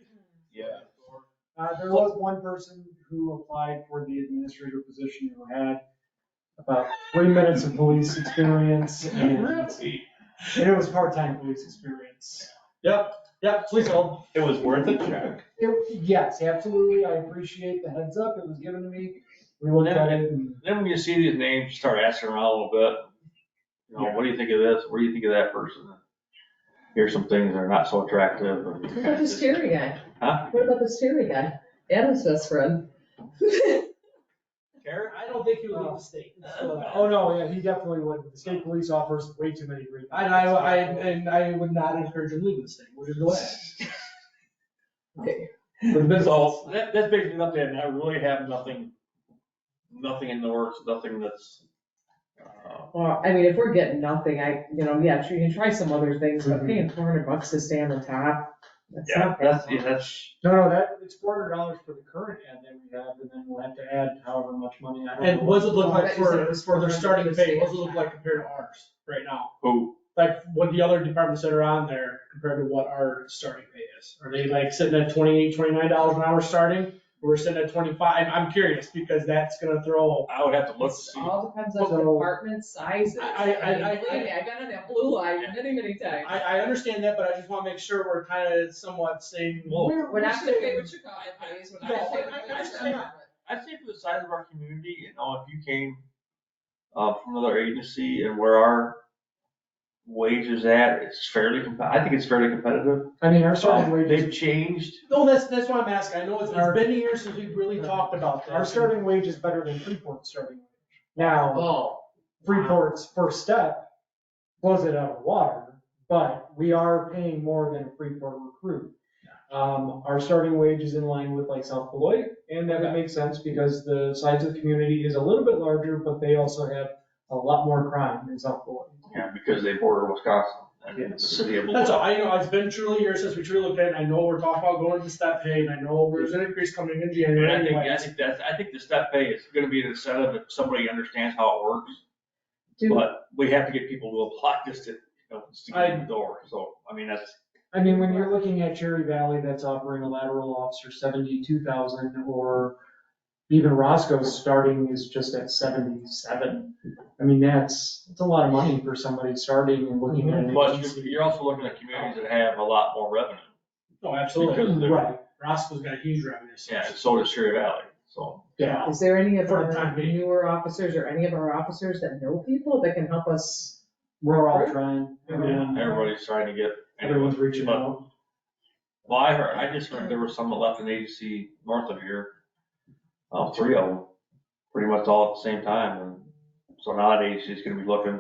Yeah. There was one person who applied for the administrator position who had about 3 minutes of police experience, and Really? it was part-time police experience. Yep, please hold. It was worth a check. Yes, absolutely, I appreciate the heads up, it was given to me, we looked at it, and Then when you see these names, you start asking around a little bit. You know, what do you think of this? What do you think of that person? Here's some things that are not so attractive. What about this Terry guy? Huh? What about this Terry guy? Adam's best friend. Karen? I don't think he would leave the state. oh no, yeah, he definitely would, the state police offers way too many great. And I would not encourage him leaving the state, we'll just go ahead. Okay. So that's basically an update, and I really have nothing in the works, nothing that's, Well, I mean, if we're getting nothing, yeah, sure, you can try some other things, but Mhm. paying $400 to stay on the top, that's yeah, not bad. that's, No, it's $400 for the current ad that we have, and then we'll have to add however much money, I don't know. And what does it look like But you said it was for their starting for pay, what does it the look like compared to ours right now? who, Like what the other departments that are on there compared to what our starting pay is? Are they like sitting at $28, $29 an hour starting? Or we're sitting at 25? I'm curious because that's gonna throw, I would have to look to It see. all depends on So- department sizes. I- mean, believe me, I've been on that blue line many times. I understand that, but I just wanna make sure we're kind of somewhat saying. Well, We're not gonna pay what Chicago pays, we're not No, gonna pay I what understand Chicago. I'd say for the size of our community, you know, if you came from another agency and where our wages at, it's I think it's fairly competitive. I mean, our starting wages. They've changed. No, that's why I'm asking. I know it's been years since we've really talked about that. Our starting wage is better than Freeport's starting wage. Now, Oh. Freeport's first step blows it out of the water, but we are paying more than a Freeport recruit. Our starting wage is in line with like South Beloit, and that would make sense because the size of the community is a little bit larger, but they also have a lot more crime in South Beloit. Yeah, because they border Wisconsin and the Yes. city of. That's all, it's been truly years since we truly looked at it, and I know we're talking about going to step pay, and I know there's an increase coming in And January I anyway. think the step pay is gonna be an incentive if somebody understands how it works. Do- But we have to get people to apply just to, just to get in the door. So, I mean, that's, I mean, when you're looking at Cherry Valley, that's offering a lateral officer 72,000, or even Roscoe's starting is just at 77. I mean, that's a lot of money for somebody starting and looking at an but agency. you're also looking at communities that have a lot more revenue. Oh, absolutely. Because they're- Right. Roscoe's got huge revenue. Yeah, so does Cherry Valley, so. Yeah. Is there any of For the time our being. newer officers or any of our officers that know people that can help us? We're all trying. Everyone- Everybody's trying to get. Everyone's reaching out. Well, I just heard there was some that left an agency north of here. 3 of them, pretty much all at the same time, and so now that agency's gonna be looking,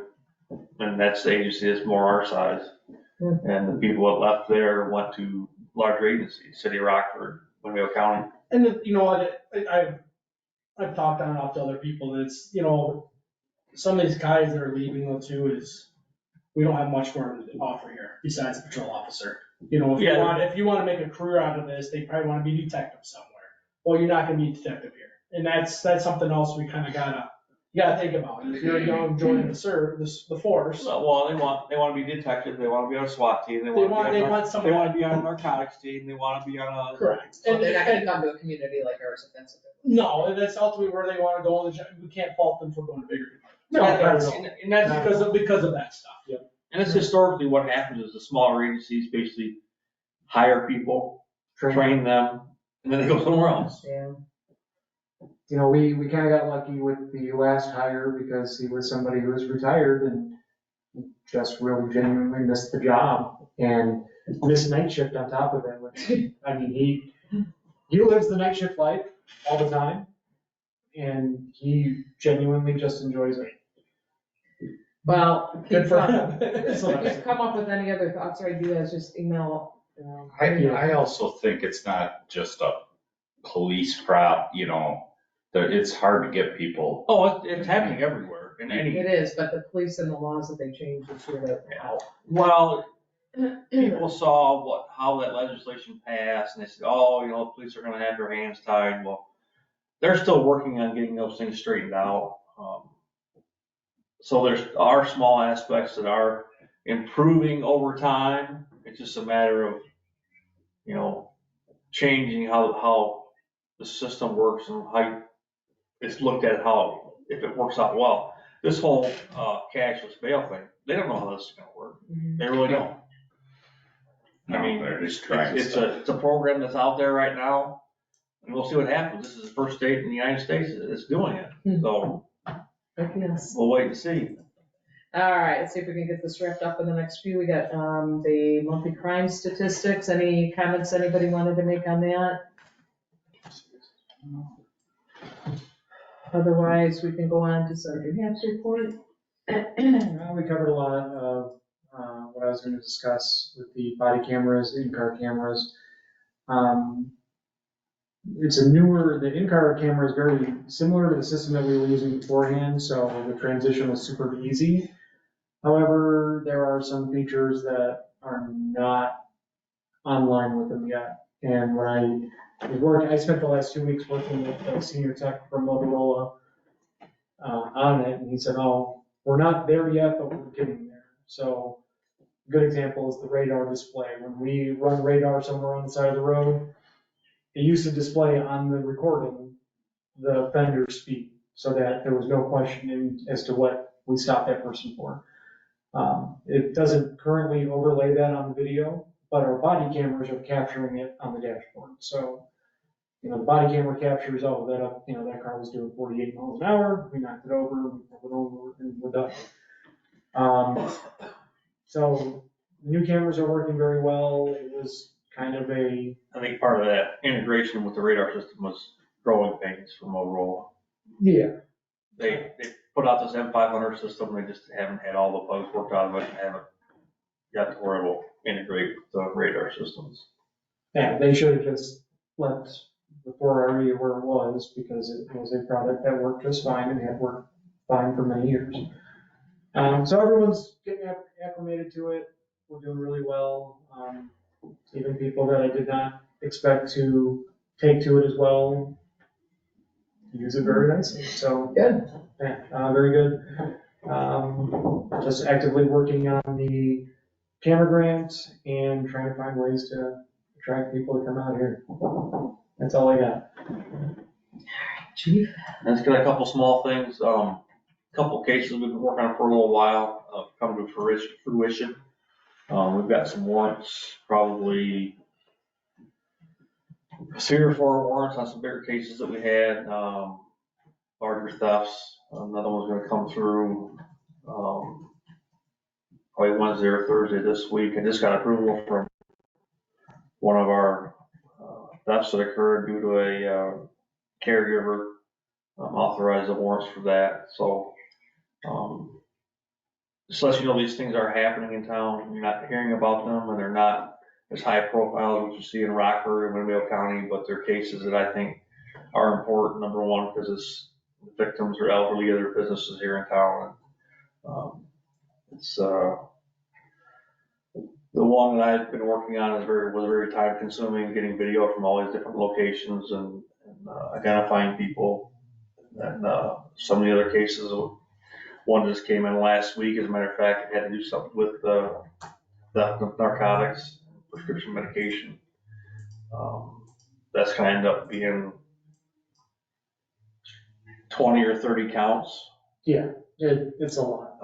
and that's the agency that's more our size. Hmm. And the people that left there went to larger agencies, City of Rockford, Winnebago County. And then, you know what, I've talked on and off to other people, and it's, some of these guys that are leaving though too is, we don't have much more to offer here besides the patrol officer. Yeah. If you wanna make a career out of this, they probably wanna be detective somewhere. Well, you're not gonna be a detective here. And that's something else we kinda gotta think about. If you're young, joining the force, Well, they wanna be detective, they wanna be on a SWAT team, they want they someone. wanna be on a narcotics team, they wanna be on a. Correct. So they're not gonna come to a community like ours if that's. No, and that's ultimately where they wanna go, and we can't fault them for going to bigger departments. No, not at all. And that's Because of that stuff. And it's historically what happens is the smaller agencies basically hire people, train them, and then they go somewhere else. Yeah. You know, we kind of got lucky with the last hire because he was somebody who was retired and just really genuinely missed the job and missed night shift on top of it. Which, I mean, he lives the night shift life all the time, and he genuinely just enjoys it. Well, Good for if him. you come up with any other thoughts or ideas, just email. I also think it's not just a police prop, it's hard to get people. Oh, it's happening everywhere in any. It is, but the police and the laws that they changed this year that help. Well, people saw how that legislation passed, and they said, oh, you know, police are gonna have their hands tied. Well, they're still working on getting those things straightened out. So are small aspects that are improving over time. It's just a matter of, you know, changing how the system works and how it's looked at, how, if it works out well. This whole cashless bail thing, they don't know how this is gonna work. They really don't. I mean, they're just trying it's stuff. a program that's out there right now, and we'll see what happens. This is the first state in the United States that's doing it, so Yes. we'll wait and see. All right, let's see if we can get this wrapped up in the next few. We got the monthly crime statistics. Any comments anybody wanted to make on that? Otherwise, we can go on to some New Hampshire report. We covered a lot of what I was going to discuss with the body cameras, in-car cameras. It's the in-car camera is very similar to the system that we were using beforehand, so the transition was super easy. However, there are some features that are not online with them yet. And when I spent the last 2 weeks working with a senior tech from Motorola on it, and he said, oh, we're not there yet, but we're getting there. So a good example is the radar display. When we run radar somewhere on the side of the road, it used to display on the recording the offender's speed, so that there was no question as to what we stopped that person for. It doesn't currently overlay that on the video, but our body cameras are capturing it on the dashboard. So, you know, the body camera captures, oh, that car was doing 48 miles an hour, we knocked it over, we pulled it over, and we're done. So new cameras are working very well. It was kind of I think part of that integration with the radar system was growing pains for Motorola. yeah. They put out this M500 system, they just haven't had all the bugs worked out of it and haven't got to where it'll integrate with the radar systems. Yeah, they should have just left the 4RE where it was, because it was a product that worked just fine and had worked fine for many years. So everyone's getting acclimated to it. We're doing really well. Even people that I did not expect to take to it as well use it very nicely. So Good. yeah, very good. Just actively working on the camera grant and trying to find ways to attract people to come out here. That's all I got. Chief? Let's get a couple small things, couple cases we've been working on for a little while, come to fruition. We've got some warrants, probably 3 or 4 warrants on some bigger cases that we had, larger thefts. Another one's gonna come through, probably Wednesday or Thursday this week. I just got approval from one of our thefts that occurred due to a caregiver, authorized the warrants for that. So, just let you know these things are happening in town. You're not hearing about them, and they're not as high profile as what you see in Rockford and Winnebago County, but they're cases that I think are important. Number one, because the victims are elderly, other businesses here in town. It's the one that I've been working on was very time consuming, getting video from all these different locations and identifying people. And some of the other cases, one just came in last week, as a matter of fact, it had to do something with the narcotics, prescription medication. That's gonna end up being 20 or 30 counts. Yeah, it's a lot.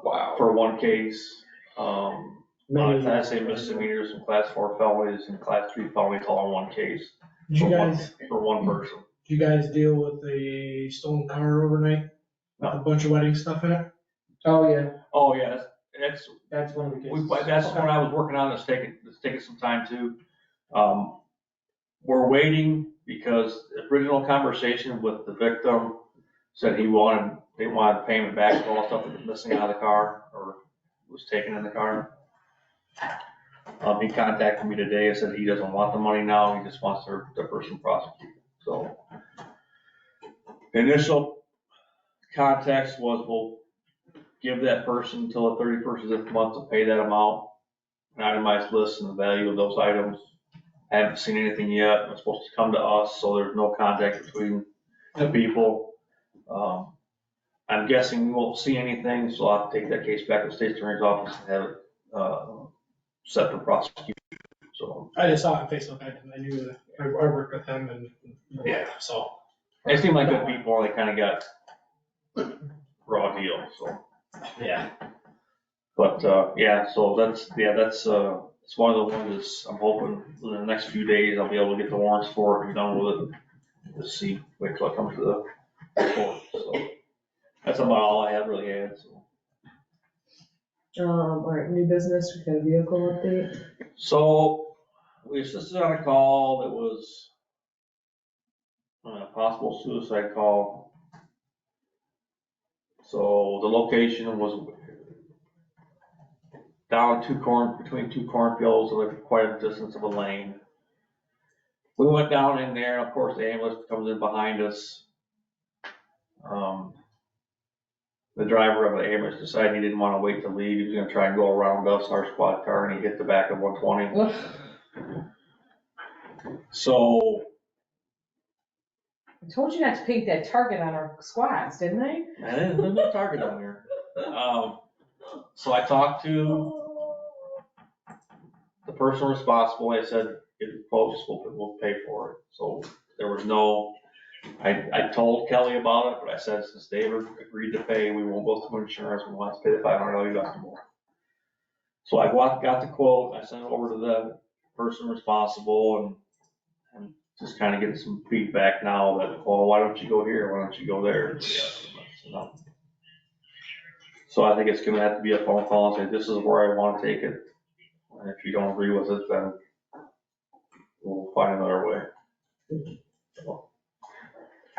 Wow. For one case. Class A Many- misdemeanors and class 4 felonies and class 3 felonies all in one case. Did you guys, For one person. did you guys deal with the stolen car overnight? With a bunch of wedding stuff in it? Oh, yeah, Oh, yeah, that's one of the cases. that's what I was working on, it's taking some time too. We're waiting because the original conversation with the victim said they wanted payment back for all the stuff that was missing out of the car or was taken in the car. He contacted me today and said he doesn't want the money now, he just wants the person prosecuted. So initial context was, we'll give that person until the 31st of this month to pay that amount. an itemized list and the value of those items. I haven't seen anything yet. It's supposed to come to us, so there's no contact between the people. I'm guessing we won't see anything, so I'll have to take that case back to the state attorney's office and have it, set for prosecution, so. I just saw it on Facebook, I knew that, I worked with him and, Yeah. so. They seem like good people, they kinda got raw deal, so. Yeah. But, yeah, so that's, it's one of the ones that's, I'm hoping in the next few days I'll be able to get the warrants for it, be done with it. Let's see, wait till it comes to the court, so. That's about all I have really had, so. All right, new business, we've got a vehicle update. So, we assisted on a call that was a possible suicide call. So the location was down between two cornfields, so like quite a distance of a lane. We went down in there, and of course the ambulance comes in behind us. The driver of the ambulance decided he didn't want to wait to leave, he was gonna try and go around us, our squad car, and he hit the back of 120. So, I told you not to paint that target on our squads, didn't I? I didn't put no target on there. So I talked to the person responsible, I said, if you quote, we'll pay for it. So there was no, I told Kelly about it, but I said, since they agreed to pay, we won't go through insurance, we want to pay the $500 deductible. So I got the quote, I sent it over to the person responsible and just kind of getting some feedback now that, well, why don't you go here, why don't you go there? So I think it's gonna have to be a phone call and say, this is where I want to take it. And if you don't agree with it, then we'll find another way.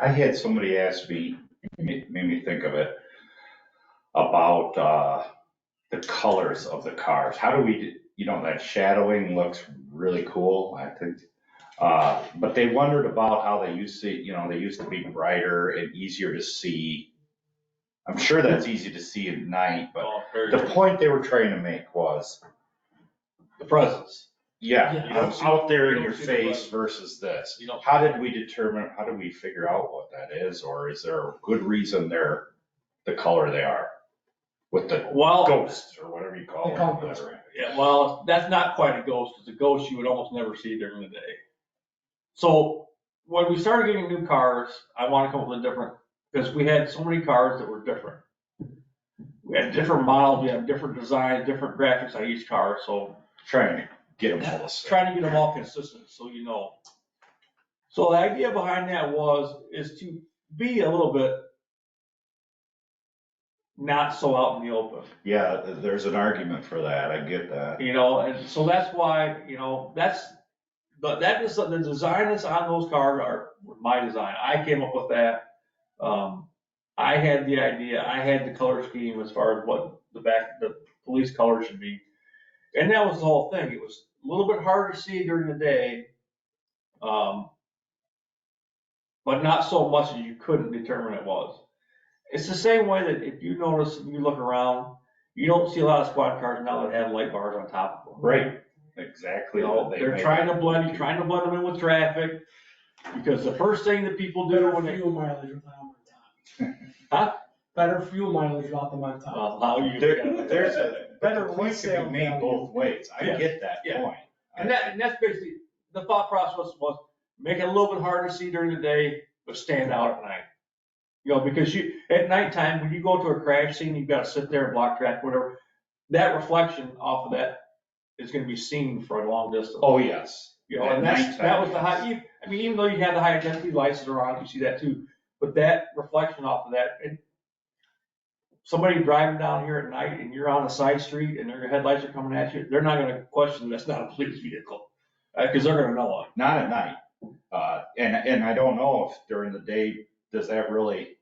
I had somebody ask me, made me think of it, about the colors of the cars. How do we, that shadowing looks really cool, I think. But they wondered about how they used to be brighter and easier to see. I'm sure that's easy to see at night, but the point they were trying to make was, The presence. yeah, out there in your You don't see the face presence. versus this. You don't- How did we figure out what that is, or is there a good reason they're the color they are? With the ghosts, or whatever you call They call them. them ghosts. whatever. Yeah, well, that's not quite a ghost, because a ghost you would almost never see during the day. So when we started getting new cars, I want to come up with a different, because we had so many cars that were different. We had different models, we had different designs, different graphics on each car, so Trying to get them all the same. trying to get them all consistent, so you know. So the idea behind that is to be a little bit not so out in the open. Yeah, there's an argument for that, I get that. And so that's why, but that is, the design that's on those cars are my design. I came up with that. I had the idea, I had the color scheme as far as what the police color should be. And that was the whole thing. It was a little bit harder to see during the day. But not so much as you couldn't determine it was. It's the same way that if you notice, if you look around, you don't see a lot of squad cars now that have light bars on top of them. Right, exactly. They're trying to blend them in with traffic, because the first thing that people do Better when they. fuel mileage without them on top. Huh? Better fuel mileage without them on top. Well, how you. There's a better point to resale be made value. both ways, I Yeah. get that Yeah. point. And that's basically, the thought process was make it a little bit harder to see during the day, but stand out at night. Because at nighttime, when you go to a crash scene, you've got to sit there and block traffic, whatever. That reflection off of that is gonna be seen for a long distance. Oh, yes. And that was the high, even though you have the high intensity lights that are on, you see that too. But that reflection off of that, and somebody driving down here at night and you're on a side street and their headlights are coming at you, they're not gonna question that's not a police vehicle. Cause they're gonna know it. Not at night. And I don't know if during the day, does that really,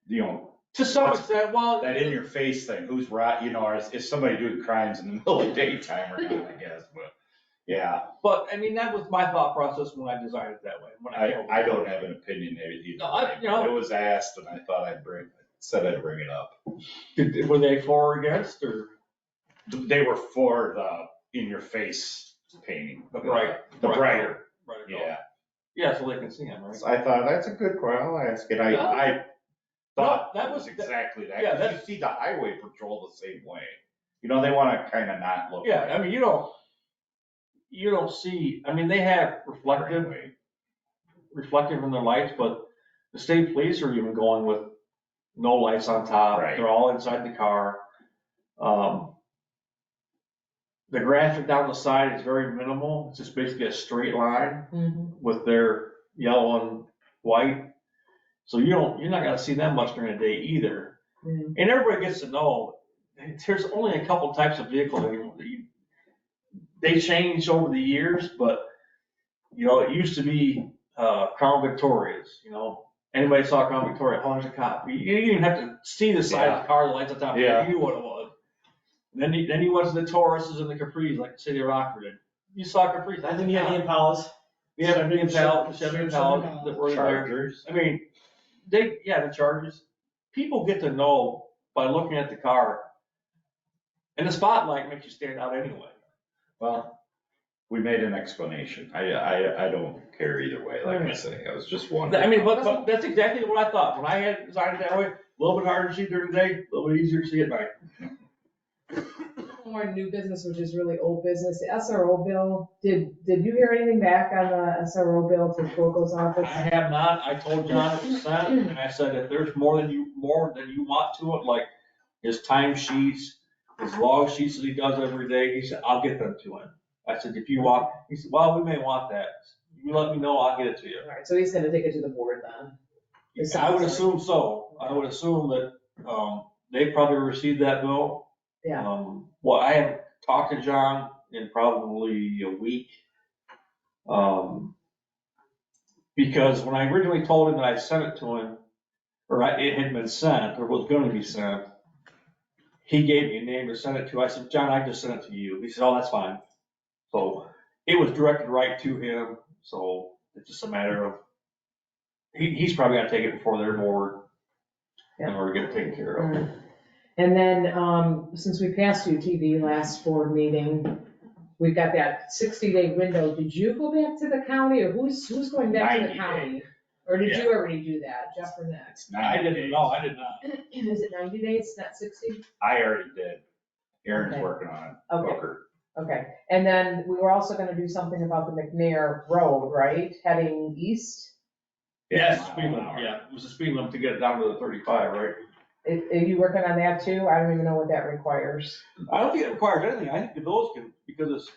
To some extent, well. that in your face thing, who's right, or is somebody doing crimes in the middle of the daytime or not, I guess, but, yeah. But, that was my thought process when I designed it that way. When I came up with I it. don't have an opinion either. No, It was asked and I thought I'd bring it up. Were they for or against, or? They were for the in your face painting. The bright. The brighter, Right. yeah. Yeah, so they can see them, right? So I thought, that's a good question, I'll ask it. I thought No, that that was was- exactly that. yeah, 'Cause that's- you see the highway patrol the same way. You know, they wanna kinda not look. Yeah, I mean, you don't see, I mean, they have reflective in their lights, but the state police are even going with no lights on top. Right. They're all inside the car. The graphic down the side is very minimal. It's just basically a straight line Mhm. with their yellow and white. So you're not gonna see them much during the day either. Mhm. And everybody gets to know, there's only a couple types of vehicles anymore. They changed over the years, but, it used to be Crown Victorias, Anybody saw Crown Victoria, oh, there's a cop. You didn't even have to see the side of the car, the lights on top, you Yeah. knew what it was. Then you went to the Tauruses and the Capris, like the city of Rockford did. You saw Capris. And then you had the Impalas. We have the Chevy Chevy Impala that were there. Chargers. I mean, the Chargers. People get to know by looking at the car. And the spotlight makes you stand out anyway. Well, we made an explanation. I don't care either way, like I Alright. say, I was just wondering. I mean, but that's exactly what I thought. When I had designed it that way, a little bit harder to see during the day, a little bit easier to see at night. More new business, which is really old business, the SRO bill, did you hear anything back on the SRO bill to Fogel's I office? have not. I told John it was sent, and I said, if there's more than you want to it, like his time sheets, his log sheets that he does every day, he said, I'll get them to him. I said, if you want, he said, well, we may want that. You let me know, I'll get it to you. All right, so he's gonna take it to the board then. I would assume so. I would assume that, they probably received that bill. Yeah. Well, I haven't talked to John in probably a week. Because when I originally told him that I sent it to him, it had been sent, or was gonna be sent, he gave me a name to send it to. I said, John, I just sent it to you. He said, oh, that's fine. So it was directed right to him, so it's just a matter of, he's probably gonna take it before their board in order to get it taken care of. Alright. And then, since we passed UTV last board meeting, we've got that 60-day window. Did you go back to the county, or who's going back to 90 the day. county? Or did you already do that, Jeff or Nick? I didn't know, I did not. Is it 90 days, not 60? I already did. Aaron's Okay. working on it. Okay. Booker. Okay, and then we were also gonna do something about the McNair Road, right, heading east? Yes, speed limit, yeah, it was a speed limit to get it down to the 35, right? Are you working on that too? I don't even know what that requires. I don't think it requires anything, I think the village can, because it's,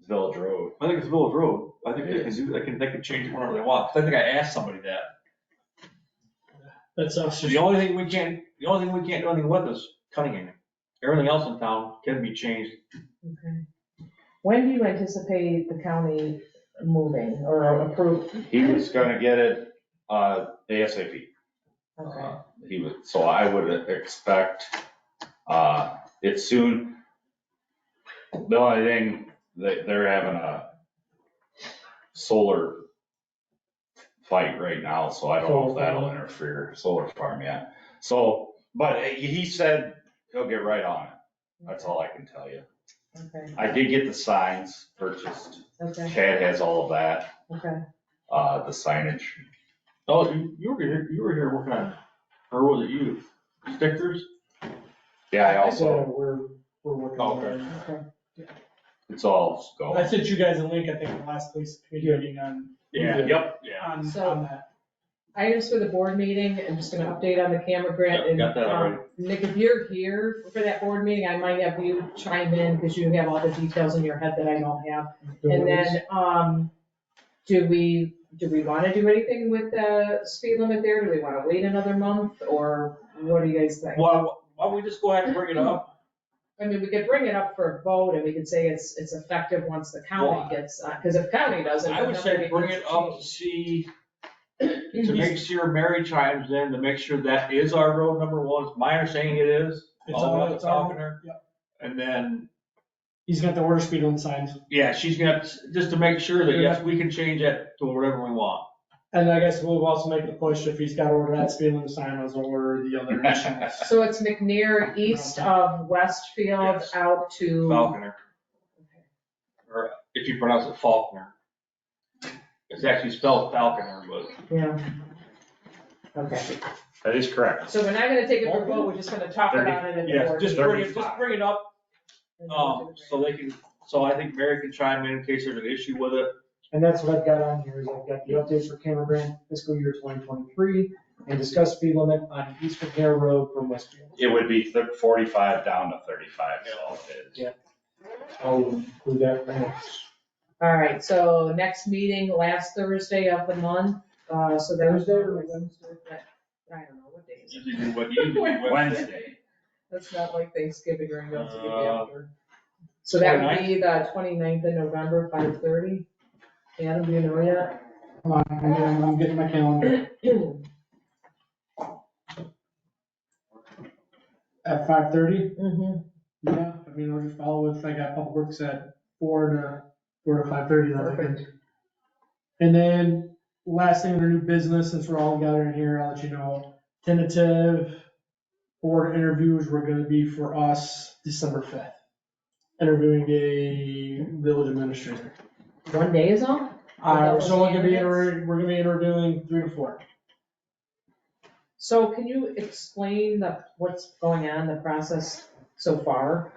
Village Road. I think it's village road, I think It they can change it whenever they want, 'cause I think I asked somebody that. That's us. So the only thing we can't do anything with is Cunningham. Everything else in town can be changed. Okay. When do you anticipate the county moving or approve? He was gonna get it, ASAP. Okay, So I would expect, it soon. The only thing, they're having a solar fight right now, so I don't know if that'll interfere, solar farm, yeah. So, but he said he'll get right on it, that's all I can tell you. okay, I did get the signs purchased, okay, Chad has all of that, okay. the signage. Oh, you were here working on, or was it you, stickers? Yeah, I So also, we're working on it. it's all I going. sent you guys a link, I think, the last police committee meeting on, Yep. on So- that. Items for the board meeting, I'm just gonna update on the camera grant. Yep, got that And, already. Nick, if you're here for that board meeting, I might have you chime in, because you have all the details in your head that I don't have. And then, do we wanna do anything with the speed limit there? Do we wanna wait another month, or what do you guys think? Well, why don't we just go ahead and bring it up? I mean, we could bring it up for a vote, and we could say it's effective once the county gets, because if county doesn't. I would say bring it up to see, to make sure Mary chimes in, to make sure that is our road number one. It's my understanding it is. It's All all, about it's the all, Falconer. yep. And then, He's got the order speed limit signs. yeah, she's gonna, just to make sure that, yes, we can change it to whatever we want. And I guess we'll also make the push, if he's got to order that speed limit sign, as order the other additional. So it's McNair east of Westfield Yes. out to. Falconer. if you pronounce it Faulkner. It's actually spelled Falconer, but. Yeah. Okay, That is correct. so we're not gonna take it for a vote, we're just gonna talk about it at the Yes, board. just bring it up, And then we'll do it. so they can, so I think Mary can chime in case there's an issue with it. And that's what I've got on here, is I've got the updates for Cameron Brand fiscal year 2023, and discuss speed limit on Eastern Hare Road from Westfield. It would be 45 down to 35, so it is. Yeah. I'll include that for next. All right, so next meeting, last Thursday of the month, so that was. Thursday or Wednesday? I don't know, what day is it? Usually what you do is Wednesday. That's not like Thanksgiving or anything to be after. So that would be the 29th of November, 5:30. Adam, do you know yet? Come on, I'm getting my calendar. At 5:30? Mhm. Yeah, I mean, I'll just follow with, I got public works at 4 to 5:30 that weekend. And then, last thing under new business, since we're all gathering here, I'll let you know, tentative board interviews were gonna be for us December 5th. Interviewing a village administrator. One day is all? So we're gonna be interviewing 3 to 4. So can you explain what's going on, the process so far?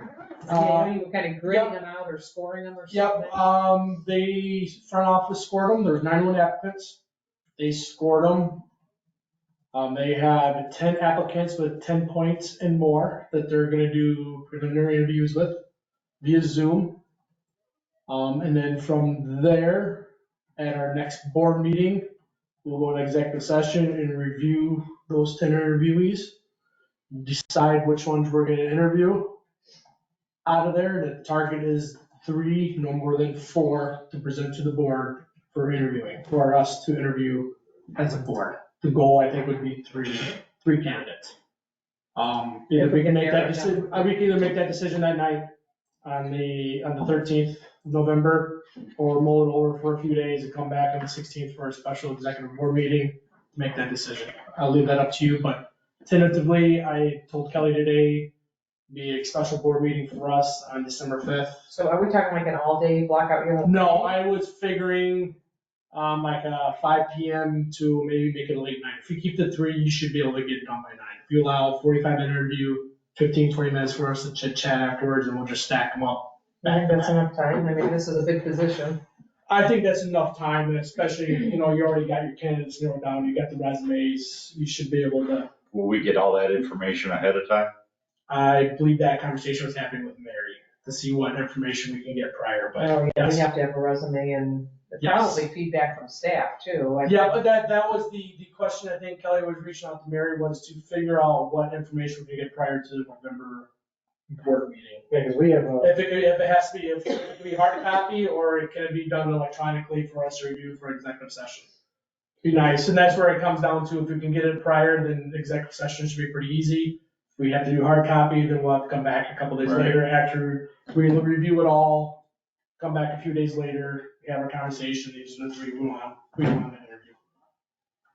I know you were kind of grading them out or scoring them or something. Yep, the front office scored them, there was 91 applicants, they scored them. They had 10 applicants with 10 points and more that they're gonna do preliminary interviews with via Zoom. And then from there, at our next board meeting, we'll go into executive session and review those 10 interviewees, decide which ones we're gonna interview. Out of there, the target is 3, no more than 4, to present to the board for interviewing, for us to interview as a board. The goal, I think, would be 3 candidates. Either we can make that decision, we can either make that decision that night on the 13th of November, or mull it over for a few days and come back on the 16th for a special executive board meeting to make that decision. I'll leave that up to you, but tentatively, I told Kelly today, be a special board meeting for us on December 5th. So are we talking like an all-day block out your? No, I was figuring, like a 5 PM to maybe make it a late night. If you keep the 3, you should be able to get it done by 9. If you allow 45-minute interview, 15, 20 minutes for us to chit chat afterwards, and we'll just stack them up. I think that's enough time, I mean, this is a big position. I think that's enough time, and especially, you already got your candidates narrowed down, you got the resumes, you should be able to. Will we get all that information ahead of time? I believe that conversation was happening with Mary to see what information we can get prior, but Oh, yeah, we yes. have to have a resume and Yes. probably feedback from staff too. I Yeah, think. but that was the question I think Kelly was reaching out to Mary, was to figure out what information we could get prior to the November board meeting. Yeah, because we have If it has to be, if it can be hard copy, or it can be done electronically for us to review for executive session. Be nice, and that's where it comes down to, if we can get it prior, then executive session should be pretty easy. If we have to do hard copy, then we'll have to come back a couple days Right. later after we review it all, come back a few days later, have our conversation, these are the 3 we want to interview.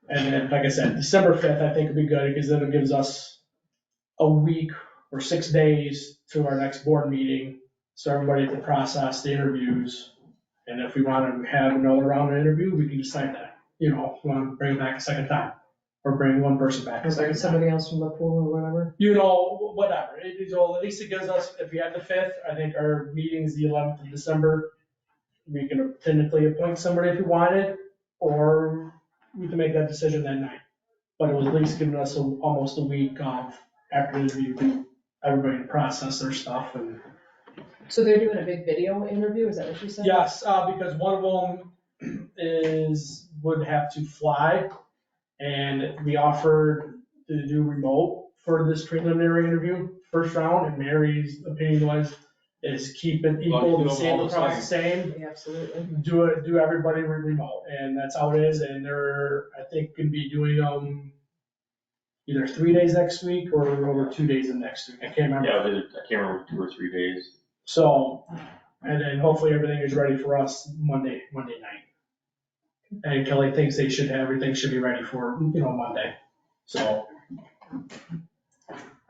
And then, like I said, December 5th, I think would be good, because then it gives us a week or 6 days to our next board meeting, so everybody can process the interviews. And if we want to have another round of interview, we can decide that, if we want to bring it back a second time, or bring one person back a Or bring second time. somebody else from the pool or whatever. Whatever, at least it gives us, if we have the 5th, I think our meeting's the 11th of December. We can tentatively appoint somebody if we wanted, or we can make that decision that night. But it was at least giving us almost a week of, after the review, everybody to process their stuff. And So they're doing a big video interview, is that what you said? yes, because one of them would have to fly, and we offered to do remote for this preliminary interview, first round, and Mary's opinion is keep it equal, the same across the same. Yeah, absolutely. Do everybody remote, and that's how it is, and they're, I think, gonna be doing them either 3 days next week or over 2 days of next week, I can't remember. Yeah, I can't remember, 2 or 3 days. So, and then hopefully everything is ready for us Monday night. And Kelly thinks everything should be ready for, Monday, so.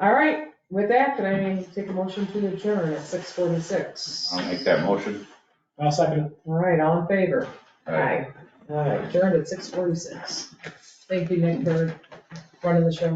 All right, with that, can I take a motion to adjourn at 6:46? I'll make that motion. I'll second it. All right, all in favor? Aye. All right, adjourned at 6:46. Thank you, Nick, for running the show.